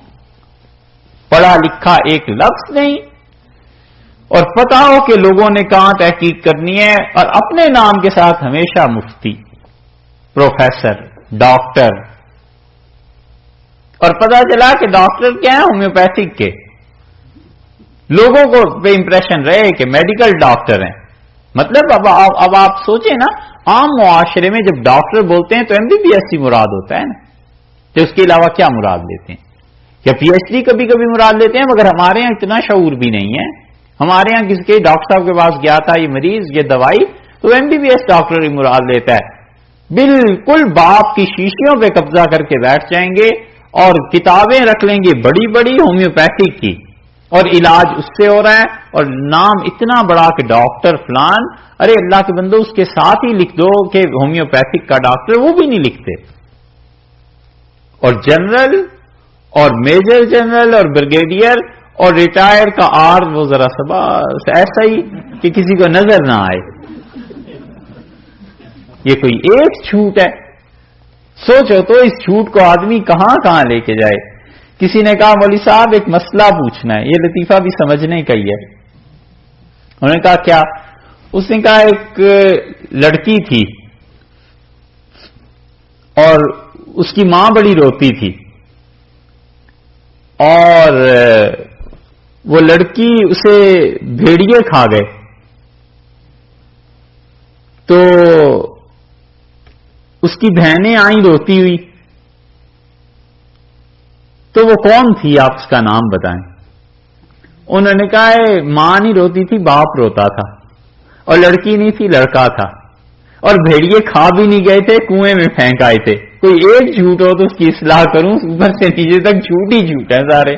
پڑھا لکھا ایک لفظ نہیں، اور پتا ہو کہ لوگوں نے کہاں تحقیق کرنی ہے، اور اپنے نام کے ساتھ ہمیشہ مفتی، پروفیسر، ڈاکٹر، اور پتا چلا کہ ڈاکٹر کیا ہے؟ ہومیوپیتھک کے۔ لوگوں کو بے امپریشن رہے کہ میڈیکل ڈاکٹر ہیں۔ مطلب اب آپ سوچیں نا، عام معاشرے میں جب ڈاکٹر بولتے ہیں تو MBBS ہی مراد ہوتا ہے نا، تو اس کے علاوہ کیا مراد لیتے ہیں؟ یا PhD کبھی کبھی مراد لیتے ہیں، مگر ہمارے یہاں اتنا شعور بھی نہیں ہے۔ ہمارے یہاں کسی کے ڈاکٹر صاحب کے پاس گیا تھا یہ مریض، یہ دوائی، تو MBBS ڈاکٹر ہی مراد لیتا ہے۔ بالکل باپ کی شیشیوں پہ قبضہ کر کے بیٹھ جائیں گے اور کتابیں رکھ لیں گے بڑی بڑی ہومیوپیتھک کی، اور علاج اس سے ہو رہا ہے، اور نام اتنا بڑا کہ ڈاکٹر فلان۔ ارے اللہ کے بندو، اس کے ساتھ ہی لکھ دو کہ ہومیوپیتھک کا ڈاکٹر، وہ بھی نہیں لکھتے۔ اور جنرل اور میجر جنرل اور بریگیڈیئر اور ریٹائر کا آر وہ ذرا سا بس ایسا ہی کہ کسی کو نظر نہ آئے۔ یہ کوئی ایک جھوٹ ہے؟ سوچو تو اس جھوٹ کو آدمی کہاں کہاں لے کے جائے۔ کسی نے کہا مولوی صاحب ایک مسئلہ پوچھنا ہے، یہ لطیفہ بھی سمجھنے کا ہی ہے۔ انہوں نے کہا کیا؟ اس نے کہا ایک لڑکی تھی اور اس کی ماں بڑی روتی تھی، اور وہ لڑکی اسے بھیڑیے کھا گئے، تو اس کی بہنیں آئیں روتی ہوئی، تو وہ کون تھی؟ آپ اس کا نام بتائیں۔ انہوں نے کہا ماں نہیں روتی تھی، باپ روتا تھا، اور لڑکی نہیں تھی، لڑکا تھا، اور بھیڑیے کھا بھی نہیں گئے تھے، کنویں میں پھینک آئے تھے۔ کوئی ایک جھوٹ ہو تو اس کی اصلاح کروں، اوپر سے نیچے تک جھوٹ ہی جھوٹ ہے سارے۔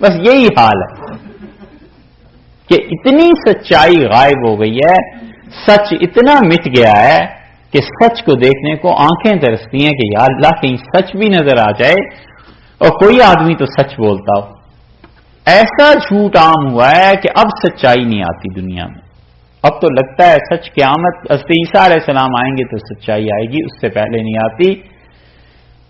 بس یہی حال ہے کہ اتنی سچائی غائب ہو گئی ہے، سچ اتنا مٹ گیا ہے کہ سچ کو دیکھنے کو آنکھیں ترستی ہیں کہ یا اللہ کہیں سچ بھی نظر آ جائے اور کوئی آدمی تو سچ بولتا ہو۔ ایسا جھوٹ عام ہوا ہے کہ اب سچائی نہیں آتی دنیا میں۔ اب تو لگتا ہے سچ قیامت حضرت عیسیٰ علیہ السلام آئیں گے تو سچائی آئے گی، اس سے پہلے نہیں آتی۔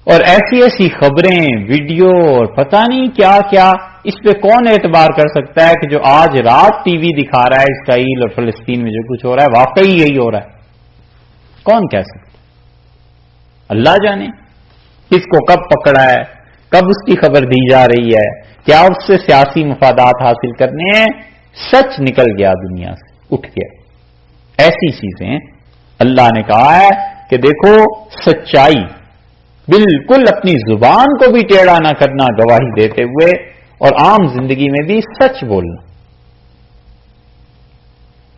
اور ایسی ایسی خبریں، ویڈیو اور پتہ نہیں کیا کیا، اس پہ کون اعتبار کر سکتا ہے کہ جو آج رات ٹی وی دکھا رہا ہے اسرائیل اور فلسطین میں جو کچھ ہو رہا ہے واقعی یہی ہو رہا ہے؟ کون کہہ سکتا؟ اللہ جانے کس کو کب پکڑا ہے، کب اس کی خبر دی جا رہی ہے، کیا اس سے سیاسی مفادات حاصل کرنے ہیں، سچ نکل گیا دنیا سے، اٹھ گیا۔ ایسی چیزیں اللہ نے کہا ہے کہ دیکھو سچائی، بالکل اپنی زبان کو بھی ٹیڑھا نہ کرنا گواہی دیتے ہوئے، اور عام زندگی میں بھی سچ بولنا۔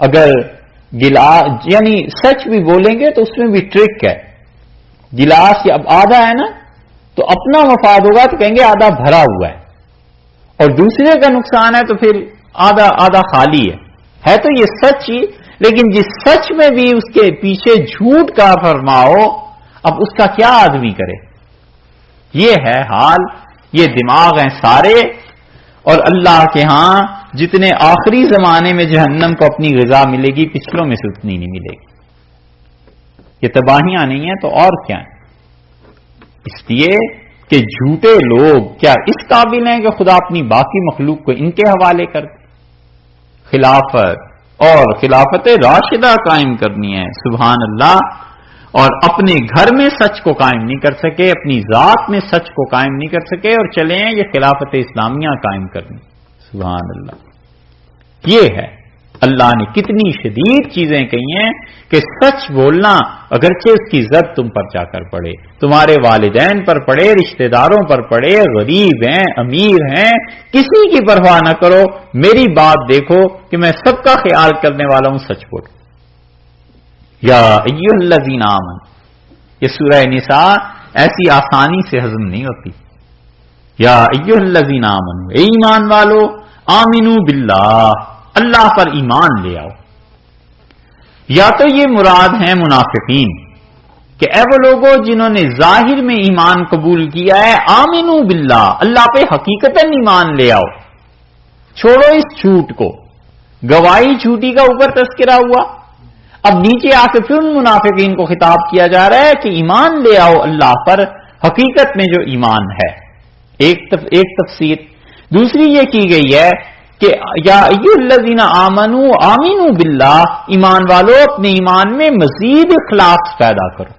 اگر گلاس یعنی سچ بھی بولیں گے تو اس میں بھی ٹرک ہے، گلاس اب آدھا ہے نا تو اپنا مفاد ہوگا تو کہیں گے آدھا بھرا ہوا ہے، اور دوسرے کا نقصان ہے تو پھر آدھا آدھا خالی ہے تو یہ سچ ہی، لیکن جس سچ میں بھی اس کے پیچھے جھوٹ کا فرماؤ، اب اس کا کیا آدمی کرے؟ یہ ہے حال، یہ دماغ ہیں سارے، اور اللہ کے ہاں جتنے آخری زمانے میں جہنم کو اپنی غذا ملے گی، پچھلوں میں سے اتنی نہیں ملے گی۔ یہ تباہیاں نہیں ہیں تو اور کیا ہیں؟ اس لیے کہ جھوٹے لوگ کیا اس قابل ہیں کہ خدا اپنی باقی مخلوق کو ان کے حوالے کر دے؟ خلافت اور خلافت راشدہ قائم کرنی ہے، سبحان اللہ، اور اپنے گھر میں سچ کو قائم نہیں کر سکے، اپنی ذات میں سچ کو قائم نہیں کر سکے، اور چلے ہیں یہ خلافت اسلامیہ قائم کرنی، سبحان اللہ۔ یہ ہے اللہ نے کتنی شدید چیزیں کہی ہیں کہ سچ بولنا، اگرچہ اس کی زد تم پر جا کر پڑے، تمہارے والدین پر پڑے، رشتہ داروں پر پڑے، غریب ہیں، امیر ہیں، کسی کی پرواہ نہ کرو، میری بات دیکھو کہ میں سب کا خیال کرنے والا ہوں، سچ بولو۔ یا ایھا الذین آمنوا، یہ سورہ نساء ایسی آسانی سے ہضم نہیں ہوتی۔ یا ایھا الذین آمنوا، اے ایمان والو، آمنو باللہ، اللہ پر ایمان لے آؤ۔ یا تو یہ مراد ہیں منافقین کہ اے وہ لوگوں جنہوں نے ظاہر میں ایمان قبول کیا ہے، آمنو باللہ، اللہ پہ حقیقتاً ایمان لے آؤ، چھوڑو اس جھوٹ کو، گواہی جھوٹی کا اوپر تذکرہ ہوا، اب نیچے آ کے پھر ان منافقین کو خطاب کیا جا رہا ہے کہ ایمان لے آؤ اللہ پر، حقیقت میں جو ایمان ہے۔ ایک تفسیر، دوسری یہ کی گئی ہے کہ یا ایھا الذین آمنوا آمنوا باللہ، ایمان والو اپنے ایمان میں مزید اخلاص پیدا کرو،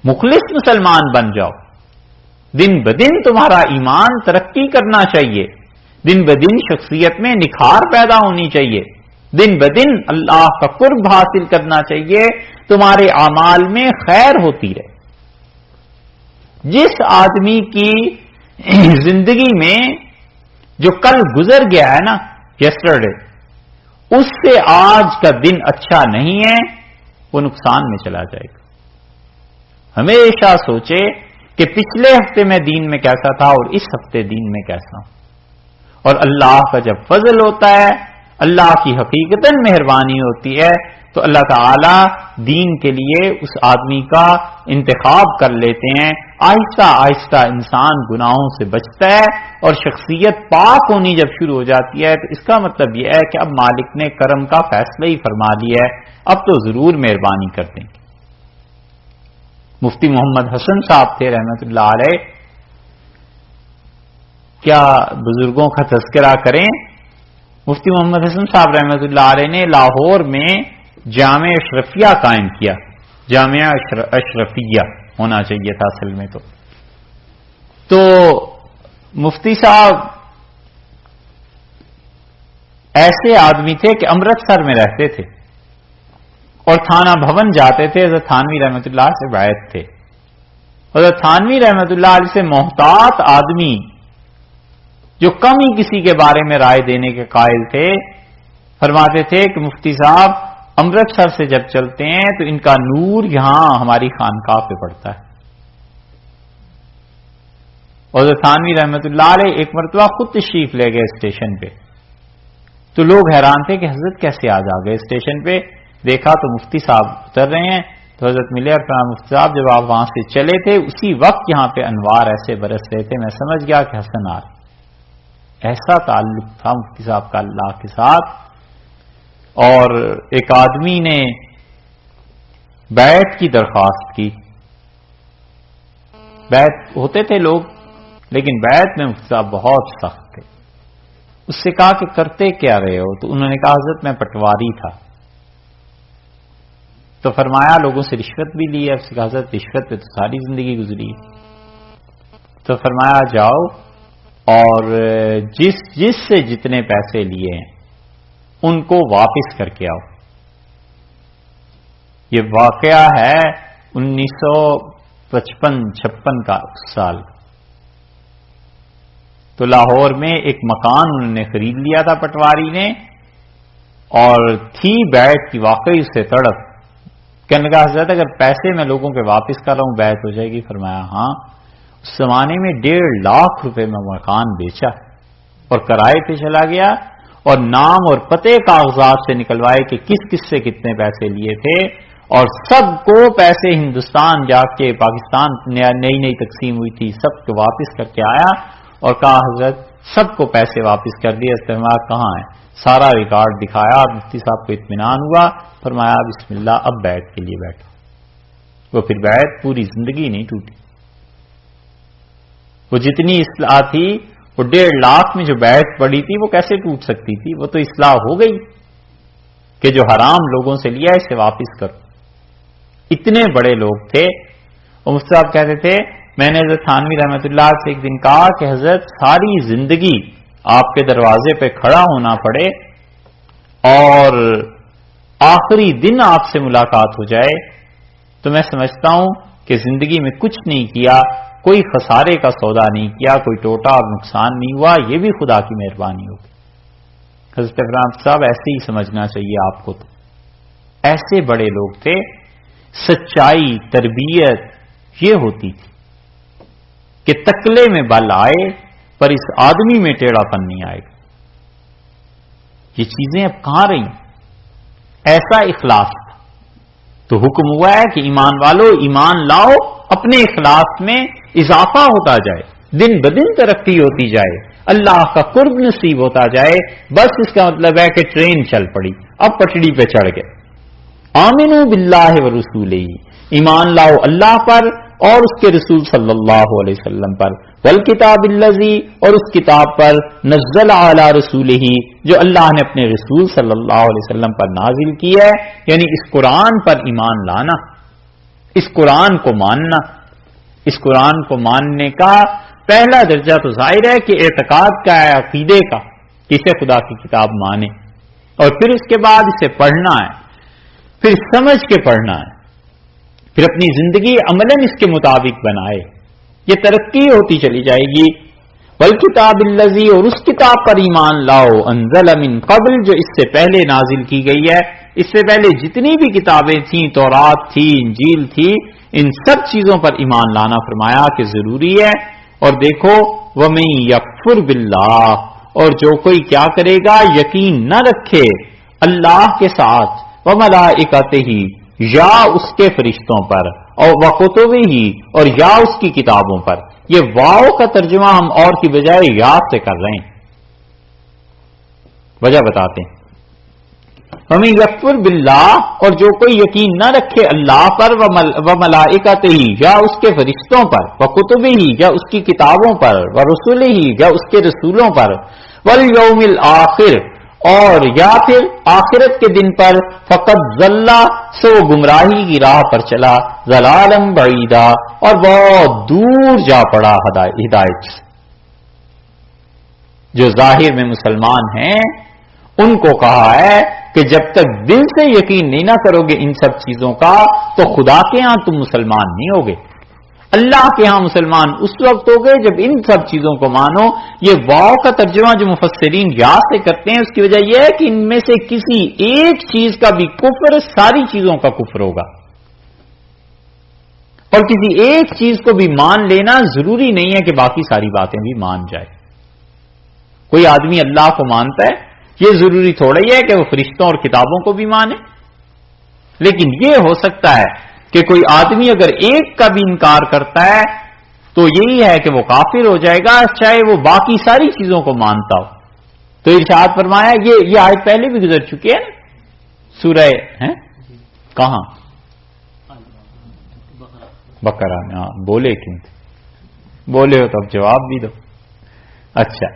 مخلص مسلمان بن جاؤ، دن بدن تمہارا ایمان ترقی کرنا چاہیے، دن بدن شخصیت میں نکھار پیدا ہونی چاہیے، دن بدن اللہ کا قرب حاصل کرنا چاہیے، تمہارے اعمال میں خیر ہوتی رہے۔ جس آدمی کی زندگی میں جو کل گزر گیا ہے نا، یسٹرڈے، اس سے آج کا دن اچھا نہیں ہے، وہ نقصان میں چلا جائے گا۔ ہمیشہ سوچے کہ پچھلے ہفتے میں دین میں کیسا تھا اور اس ہفتے دین میں کیسا ہوں، اور اللہ کا جب فضل ہوتا ہے، اللہ کی حقیقتاً مہربانی ہوتی ہے، تو اللہ تعالی دین کے لیے اس آدمی کا انتخاب کر لیتے ہیں، آہستہ آہستہ انسان گناہوں سے بچتا ہے، اور شخصیت پاک ہونی جب شروع ہو جاتی ہے تو اس کا مطلب یہ ہے کہ اب مالک نے کرم کا فیصلہ ہی فرما دیا ہے، اب تو ضرور مہربانی کر دیں گے۔ مفتی محمد حسن صاحب تھے رحمت اللہ علیہ، کیا بزرگوں کا تذکرہ کریں؟ مفتی محمد حسن صاحب رحمت اللہ علیہ نے لاہور میں جامع اشرفیہ قائم کیا، جامعہ اشرفیہ ہونا چاہیے تھا اصل میں تو مفتی صاحب ایسے آدمی تھے کہ امرتسر میں رہتے تھے اور تھانہ بھون جاتے تھے، حضرت تھانوی رحمت اللہ سے بیعت تھے، حضرت تھانوی رحمت اللہ علیہ سے محتاط آدمی جو کم ہی کسی کے بارے میں رائے دینے کے قائل تھے، فرماتے تھے کہ مفتی صاحب امرتسر سے جب چلتے ہیں تو ان کا نور یہاں ہماری خانقاہ پہ پڑتا ہے۔ حضرت تھانوی رحمت اللہ علیہ ایک مرتبہ خود تشریف لے گئے اسٹیشن پہ، تو لوگ حیران تھے کہ حضرت کیسے آج آ گئے اسٹیشن پہ، دیکھا تو مفتی صاحب اتر رہے ہیں، تو حضرت ملے اور فرمایا مفتی صاحب جب آپ وہاں سے چلے تھے اسی وقت یہاں پہ انوار ایسے برس رہے تھے، میں سمجھ گیا کہ حسن آ رہے۔ ایسا تعلق تھا مفتی صاحب کا اللہ کے ساتھ۔ اور ایک آدمی نے بیعت کی درخواست کی، بیعت ہوتے تھے لوگ لیکن بیعت میں مفتی صاحب بہت سخت تھے، اس سے کہا کہ کرتے کیا رہے ہو؟ تو انہوں نے کہا حضرت میں پٹواری تھا۔ تو فرمایا لوگوں سے رشوت بھی لی ہے. اس کی حضرت رشوت پہ تو ساری زندگی گزری ہے. تو فرمایا جاؤ اور جس سے جتنے پیسے لیے ہیں ان کو واپس کر کے آؤ. یہ واقعہ ہے 1955-56 کا سال. تو لاہور میں ایک مکان انہوں نے خرید لیا تھا پٹواری نے, اور تھی بیعت کی واقعی اس سے تڑپ. کہنے لگا حضرت اگر پیسے میں لوگوں کے واپس کر رہا ہوں بیعت ہو جائے گی. فرمایا ہاں. اس زمانے میں 1.5 لاکھ روپے میں مکان بیچا اور کرائے پہ چلا گیا, اور نام اور پتے کاغذات سے نکلوائے کہ کس کس سے کتنے پیسے لیے تھے, اور سب کو پیسے ہندوستان جا کے, پاکستان نئی تقسیم ہوئی تھی, سب کو واپس کر کے آیا اور کہا حضرت سب کو پیسے واپس کر دیے. استعمال کہاں ہے؟ سارا ریکارڈ دکھایا. مفتی صاحب کو اطمینان ہوا. فرمایا بسم اللہ اب بیعت کے لیے بیٹھو. وہ پھر بیعت پوری زندگی نہیں ٹوٹی. وہ جتنی اصلاح تھی, وہ 1.5 لاکھ میں جو بیعت پڑی تھی وہ کیسے ٹوٹ سکتی تھی؟ وہ تو اصلاح ہو گئی کہ جو حرام لوگوں سے لیا اسے واپس کرو. اتنے بڑے لوگ تھے. اور مفتی صاحب کہتے تھے میں نے حضرت تھانوی رحمۃ اللہ سے ایک دن کہا کہ حضرت ساری زندگی آپ کے دروازے پہ کھڑا ہونا پڑے اور آخری دن آپ سے ملاقات ہو جائے تو میں سمجھتا ہوں کہ زندگی میں کچھ نہیں کیا, کوئی خسارے کا سودا نہیں کیا, کوئی ٹوٹا اور نقصان نہیں ہوا. یہ بھی خدا کی مہربانی ہوگی. حضرت ابراہیم صاحب ایسے ہی سمجھنا چاہیے آپ کو. تو ایسے بڑے لوگ تھے. سچائی, تربیت یہ ہوتی تھی کہ تکلے میں بل آئے پر اس آدمی میں ٹیڑھا پن نہیں آئے گا. یہ چیزیں اب کہاں رہی؟ ایسا اخلاص تھا. تو حکم ہوا ہے کہ ایمان والو ایمان لاؤ, اپنے اخلاص میں اضافہ ہوتا جائے, دن بدن ترقی ہوتی جائے, اللہ کا قرب نصیب ہوتا جائے. بس اس کا مطلب ہے کہ ٹرین چل پڑی, اب پٹڑی پہ چڑھ گئے. آمنو باللہ ورسولہ, ایمان لاؤ اللہ پر اور اس کے رسول صلی اللہ علیہ وسلم پر, والکتاب الذی, اور اس کتاب پر, نزل علی رسولہ, جو اللہ نے اپنے رسول صلی اللہ علیہ وسلم پر نازل کی ہے. یعنی اس قرآن پر ایمان لانا, اس قرآن کو ماننا. اس قرآن کو ماننے کا پہلا درجہ تو ظاہر ہے کہ اعتقاد کا ہے, عقیدے کا, اسے خدا کی کتاب مانے, اور پھر اس کے بعد اسے پڑھنا ہے, پھر سمجھ کے پڑھنا ہے, پھر اپنی زندگی عملاً اس کے مطابق بنائے. یہ ترقی ہوتی چلی جائے گی. والکتاب الذی, اور اس کتاب پر ایمان لاؤ, انزل من قبل, جو اس سے پہلے نازل کی گئی ہے. اس سے پہلے جتنی بھی کتابیں تھیں, تورات تھی, انجیل تھی, ان سب چیزوں پر ایمان لانا فرمایا کہ ضروری ہے. اور دیکھو وَمَن یکفر باللہ, اور جو کوئی کیا کرے گا, یقین نہ رکھے اللہ کے ساتھ, وَمَلَائِکَتِهِ, یا اس کے فرشتوں پر, اور وَکُتُبِهِ, اور یا اس کی کتابوں پر. یہ واو کا ترجمہ ہم اور کی بجائے یا سے کر رہے ہیں. وجہ بتاتے ہیں. وَمَن یکفر باللہ, اور جو کوئی یقین نہ رکھے اللہ پر, وَمَلَائِکَتِهِ, یا اس کے فرشتوں پر, وَکُتُبِهِ, یا اس کی کتابوں پر, وَرُسُلِهِ, یا اس کے رسولوں پر, وَالْيَوْمِ الْآخِرِ, اور یا پھر آخرت کے دن پر, فقط ضل, سو گمراہی کی راہ پر چلا, ضلالا بعیدا, اور بہت دور جا پڑا ہدایت سے. جو ظاہر میں مسلمان ہیں ان کو کہا ہے کہ جب تک دل سے یقین نہیں نہ کرو گے ان سب چیزوں کا تو خدا کے ہاں تم مسلمان نہیں ہوگے. اللہ کے ہاں مسلمان اس وقت ہوگے جب ان سب چیزوں کو مانو. یہ واو کا ترجمہ جو مفسرین یا سے کرتے ہیں اس کی وجہ یہ ہے کہ ان میں سے کسی ایک چیز کا بھی کفر ساری چیزوں کا کفر ہوگا, اور کسی ایک چیز کو بھی مان لینا ضروری نہیں ہے کہ باقی ساری باتیں بھی مان جائے. کوئی آدمی اللہ کو مانتا ہے, یہ ضروری تھوڑا ہی ہے کہ وہ فرشتوں اور کتابوں کو بھی مانے. لیکن یہ ہو سکتا ہے کہ کوئی آدمی اگر ایک کا بھی انکار کرتا ہے تو یہی ہے کہ وہ کافر ہو جائے گا, چاہے وہ باقی ساری چیزوں کو مانتا ہو. تو ارشاد فرمایا, یہ آیت پہلے بھی گزر چکی ہے نا سورہ ہے کہاں بقرہ میں. بولے کیوں بولے ہو تو اب جواب بھی دو. اچھا,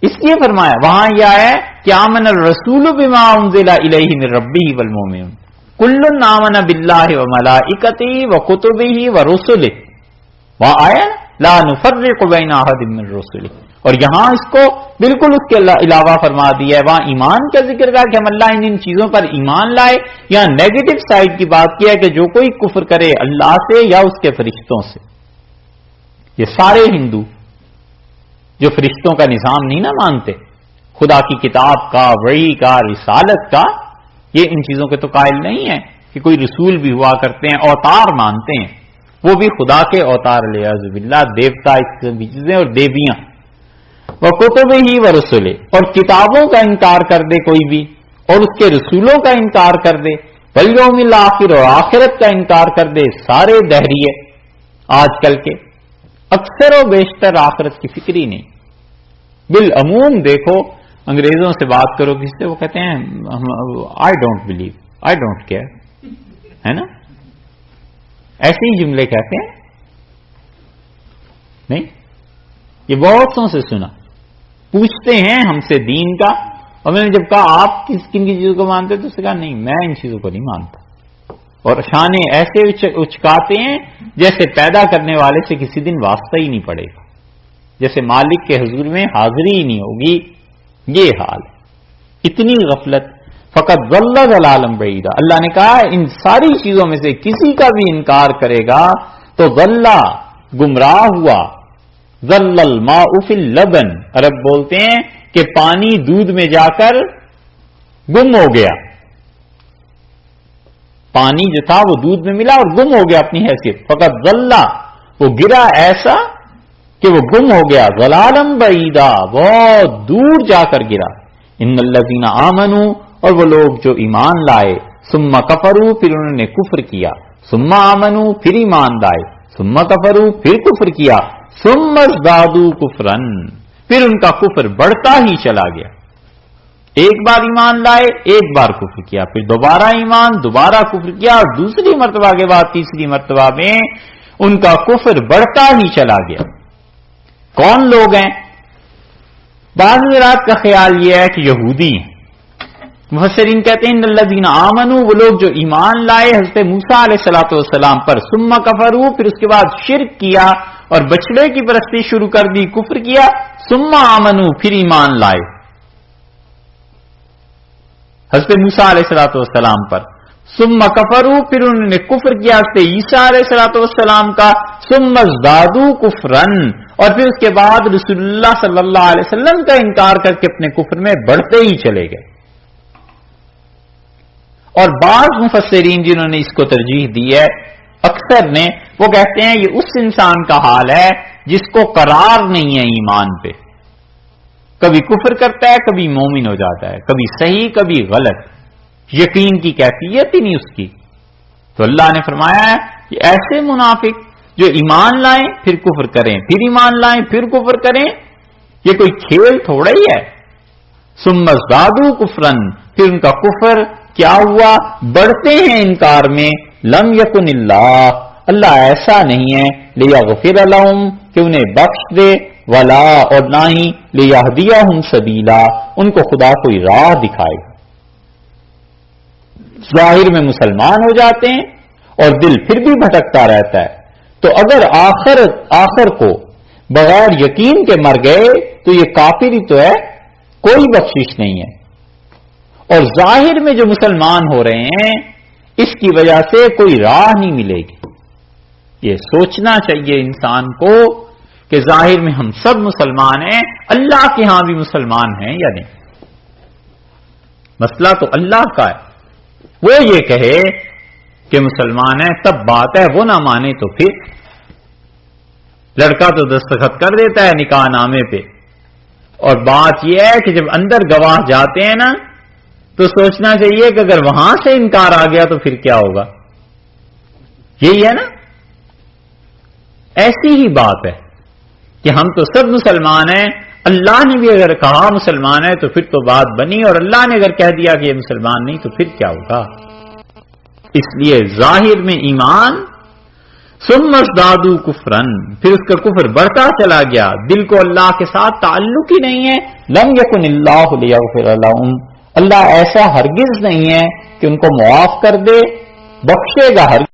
اس لیے فرمایا وہاں یہ ہے کہ آمن الرسول بما انزل الیہ من ربہ والمؤمنون, کل آمن باللہ و ملائکتہ و کتبہ و رسلہ، وہاں آیا لا نفرق بین احد من رسلہ، اور یہاں اس کو بالکل اس کے علاوہ فرما دیا ہے، وہاں ایمان کا ذکر کیا کہ ہم اللہ ان چیزوں پر ایمان لائے، یا نیگیٹو سائڈ کی بات کیا ہے کہ جو کوئی کفر کرے اللہ سے یا اس کے فرشتوں سے، یہ سارے ہندو جو فرشتوں کا نظام نہیں نہ مانتے، خدا کی کتاب کا، وحی کا، رسالت کا، یہ ان چیزوں کے تو قائل نہیں ہے کہ کوئی رسول بھی ہوا کرتے ہیں، اوتار مانتے ہیں، وہ بھی خدا کے اوتار علیہ باللہ، دیوتا اس چیزیں اور دیویاں، وہ کتب ہی و رسولے، اور کتابوں کا انکار کر دے کوئی بھی اور اس کے رسولوں کا انکار کر دے، والیوم الآخر، اور آخرت کا انکار کر دے، سارے دہری ہے آج کل کے، اکثر و بیشتر آخرت کی فکر ہی نہیں۔ بالعموم دیکھو انگریزوں سے بات کرو کس سے، وہ کہتے ہیں I don't believe, I don't care, ہے نا، ایسے ہی جملے کہتے ہیں نہیں؟ یہ بہت سو سے سنا، پوچھتے ہیں ہم سے دین کا، اور میں نے جب کہا آپ کن کی چیزوں کو مانتے تو اس نے کہا نہیں میں ان چیزوں کو نہیں مانتا، اور شانے ایسے اچکاتے ہیں جیسے پیدا کرنے والے سے کسی دن واسطہ ہی نہیں پڑے گا، جیسے مالک کے حضور میں حاضری ہی نہیں ہوگی، یہ حال ہے، اتنی غفلت، فقط ضل ضلالا بعیدا، اللہ نے کہا ان ساری چیزوں میں سے کسی کا بھی انکار کرے گا تو ضل، گمراہ ہوا، ضل الماء فی اللبن، عرب بولتے ہیں کہ پانی دودھ میں جا کر گم ہو گیا، پانی جو تھا وہ دودھ میں ملا اور گم ہو گیا اپنی حیثیت، فقط ضل، وہ گرا ایسا کہ وہ گم ہو گیا، ضلالا بعیدا، بہت دور جا کر گرا، ان الذین آمنوا، اور وہ لوگ جو ایمان لائے، ثم کفروا، پھر انہوں نے کفر کیا، ثم آمنوا، پھر ایمان لائے، ثم کفروا، پھر کفر کیا، ثم ازدادوا کفرا، پھر ان کا کفر بڑھتا ہی چلا گیا، ایک بار ایمان لائے، ایک بار کفر کیا، پھر دوبارہ ایمان، دوبارہ کفر کیا، اور دوسری مرتبہ کے بعد تیسری مرتبہ میں ان کا کفر بڑھتا ہی چلا گیا۔ کون لوگ ہیں؟ بعض حضرات کا خیال یہ ہے کہ یہودی ہیں، مفسرین کہتے ہیں ان الذین آمنوا، وہ لوگ جو ایمان لائے حضرت موسیٰ علیہ الصلوۃ والسلام پر، ثم کفروا، پھر اس کے بعد شرک کیا اور بچڑے کی پرستی شروع کر دی، کفر کیا، ثم آمنوا، پھر ایمان لائے حضرت موسیٰ علیہ الصلوۃ والسلام پر، ثم کفروا، پھر انہوں نے کفر کیا حضرت عیسیٰ علیہ الصلوۃ والسلام کا، ثم ازدادوا کفرا، اور پھر اس کے بعد رسول اللہ صلی اللہ علیہ وسلم کا انکار کر کے اپنے کفر میں بڑھتے ہی چلے گئے۔ اور بعض مفسرین جنہوں نے اس کو ترجیح دی ہے، اکثر نے، وہ کہتے ہیں یہ اس انسان کا حال ہے جس کو قرار نہیں ہے ایمان پہ، کبھی کفر کرتا ہے، کبھی مومن ہو جاتا ہے، کبھی صحیح کبھی غلط، یقین کی کیفیت ہی نہیں اس کی۔ تو اللہ نے فرمایا ہے کہ ایسے منافق جو ایمان لائیں پھر کفر کریں، پھر ایمان لائیں پھر کفر کریں، یہ کوئی کھیل تھوڑا ہی ہے۔ ثم ازدادوا کفرا، پھر ان کا کفر کیا ہوا؟ بڑھتے ہیں انکار میں، لم یکن اللہ ایسا نہیں ہے لیغفر لہم کہ انہیں بخش دے، ولا اور نہ ہی لیہدیہم سبیلا ان کو خدا کوئی راہ دکھائے گا۔ ظاہر میں مسلمان ہو جاتے ہیں اور دل پھر بھی بھٹکتا رہتا ہے، تو اگر آخر کو بغیر یقین کے مر گئے تو یہ کافر ہی تو ہے، کوئی بخشش نہیں ہے۔ اور ظاہر میں جو مسلمان ہو رہے ہیں اس کی وجہ سے کوئی راہ نہیں ملے گی۔ یہ سوچنا چاہیے انسان کو کہ ظاہر میں ہم سب مسلمان ہیں، اللہ کے ہاں بھی مسلمان ہیں یا نہیں؟ مسئلہ تو اللہ کا ہے، وہ یہ کہے کہ مسلمان ہے تب بات ہے، وہ نہ مانے تو پھر لڑکا تو دستخط کر دیتا ہے نکاح نامے پہ، اور بات یہ ہے کہ جب اندر گواہ جاتے ہیں نا تو سوچنا چاہیے کہ اگر وہاں سے انکار آ گیا تو پھر کیا ہوگا۔ یہی ہے نا، ایسی ہی بات ہے کہ ہم تو سب مسلمان ہیں، اللہ نے بھی اگر کہا مسلمان ہے تو پھر تو بات بنی، اور اللہ نے اگر کہہ دیا کہ یہ مسلمان نہیں تو پھر کیا ہوگا۔ اس لیے ظاہر میں ایمان، ثم ازدادوا کفرا، پھر اس کا کفر بڑھتا چلا گیا، دل کو اللہ کے ساتھ تعلق ہی نہیں ہے۔ لم یکن اللہ لیغفر لہم، اللہ ایسا ہرگز نہیں ہے کہ ان کو معاف کر دے, بخشے گا ہر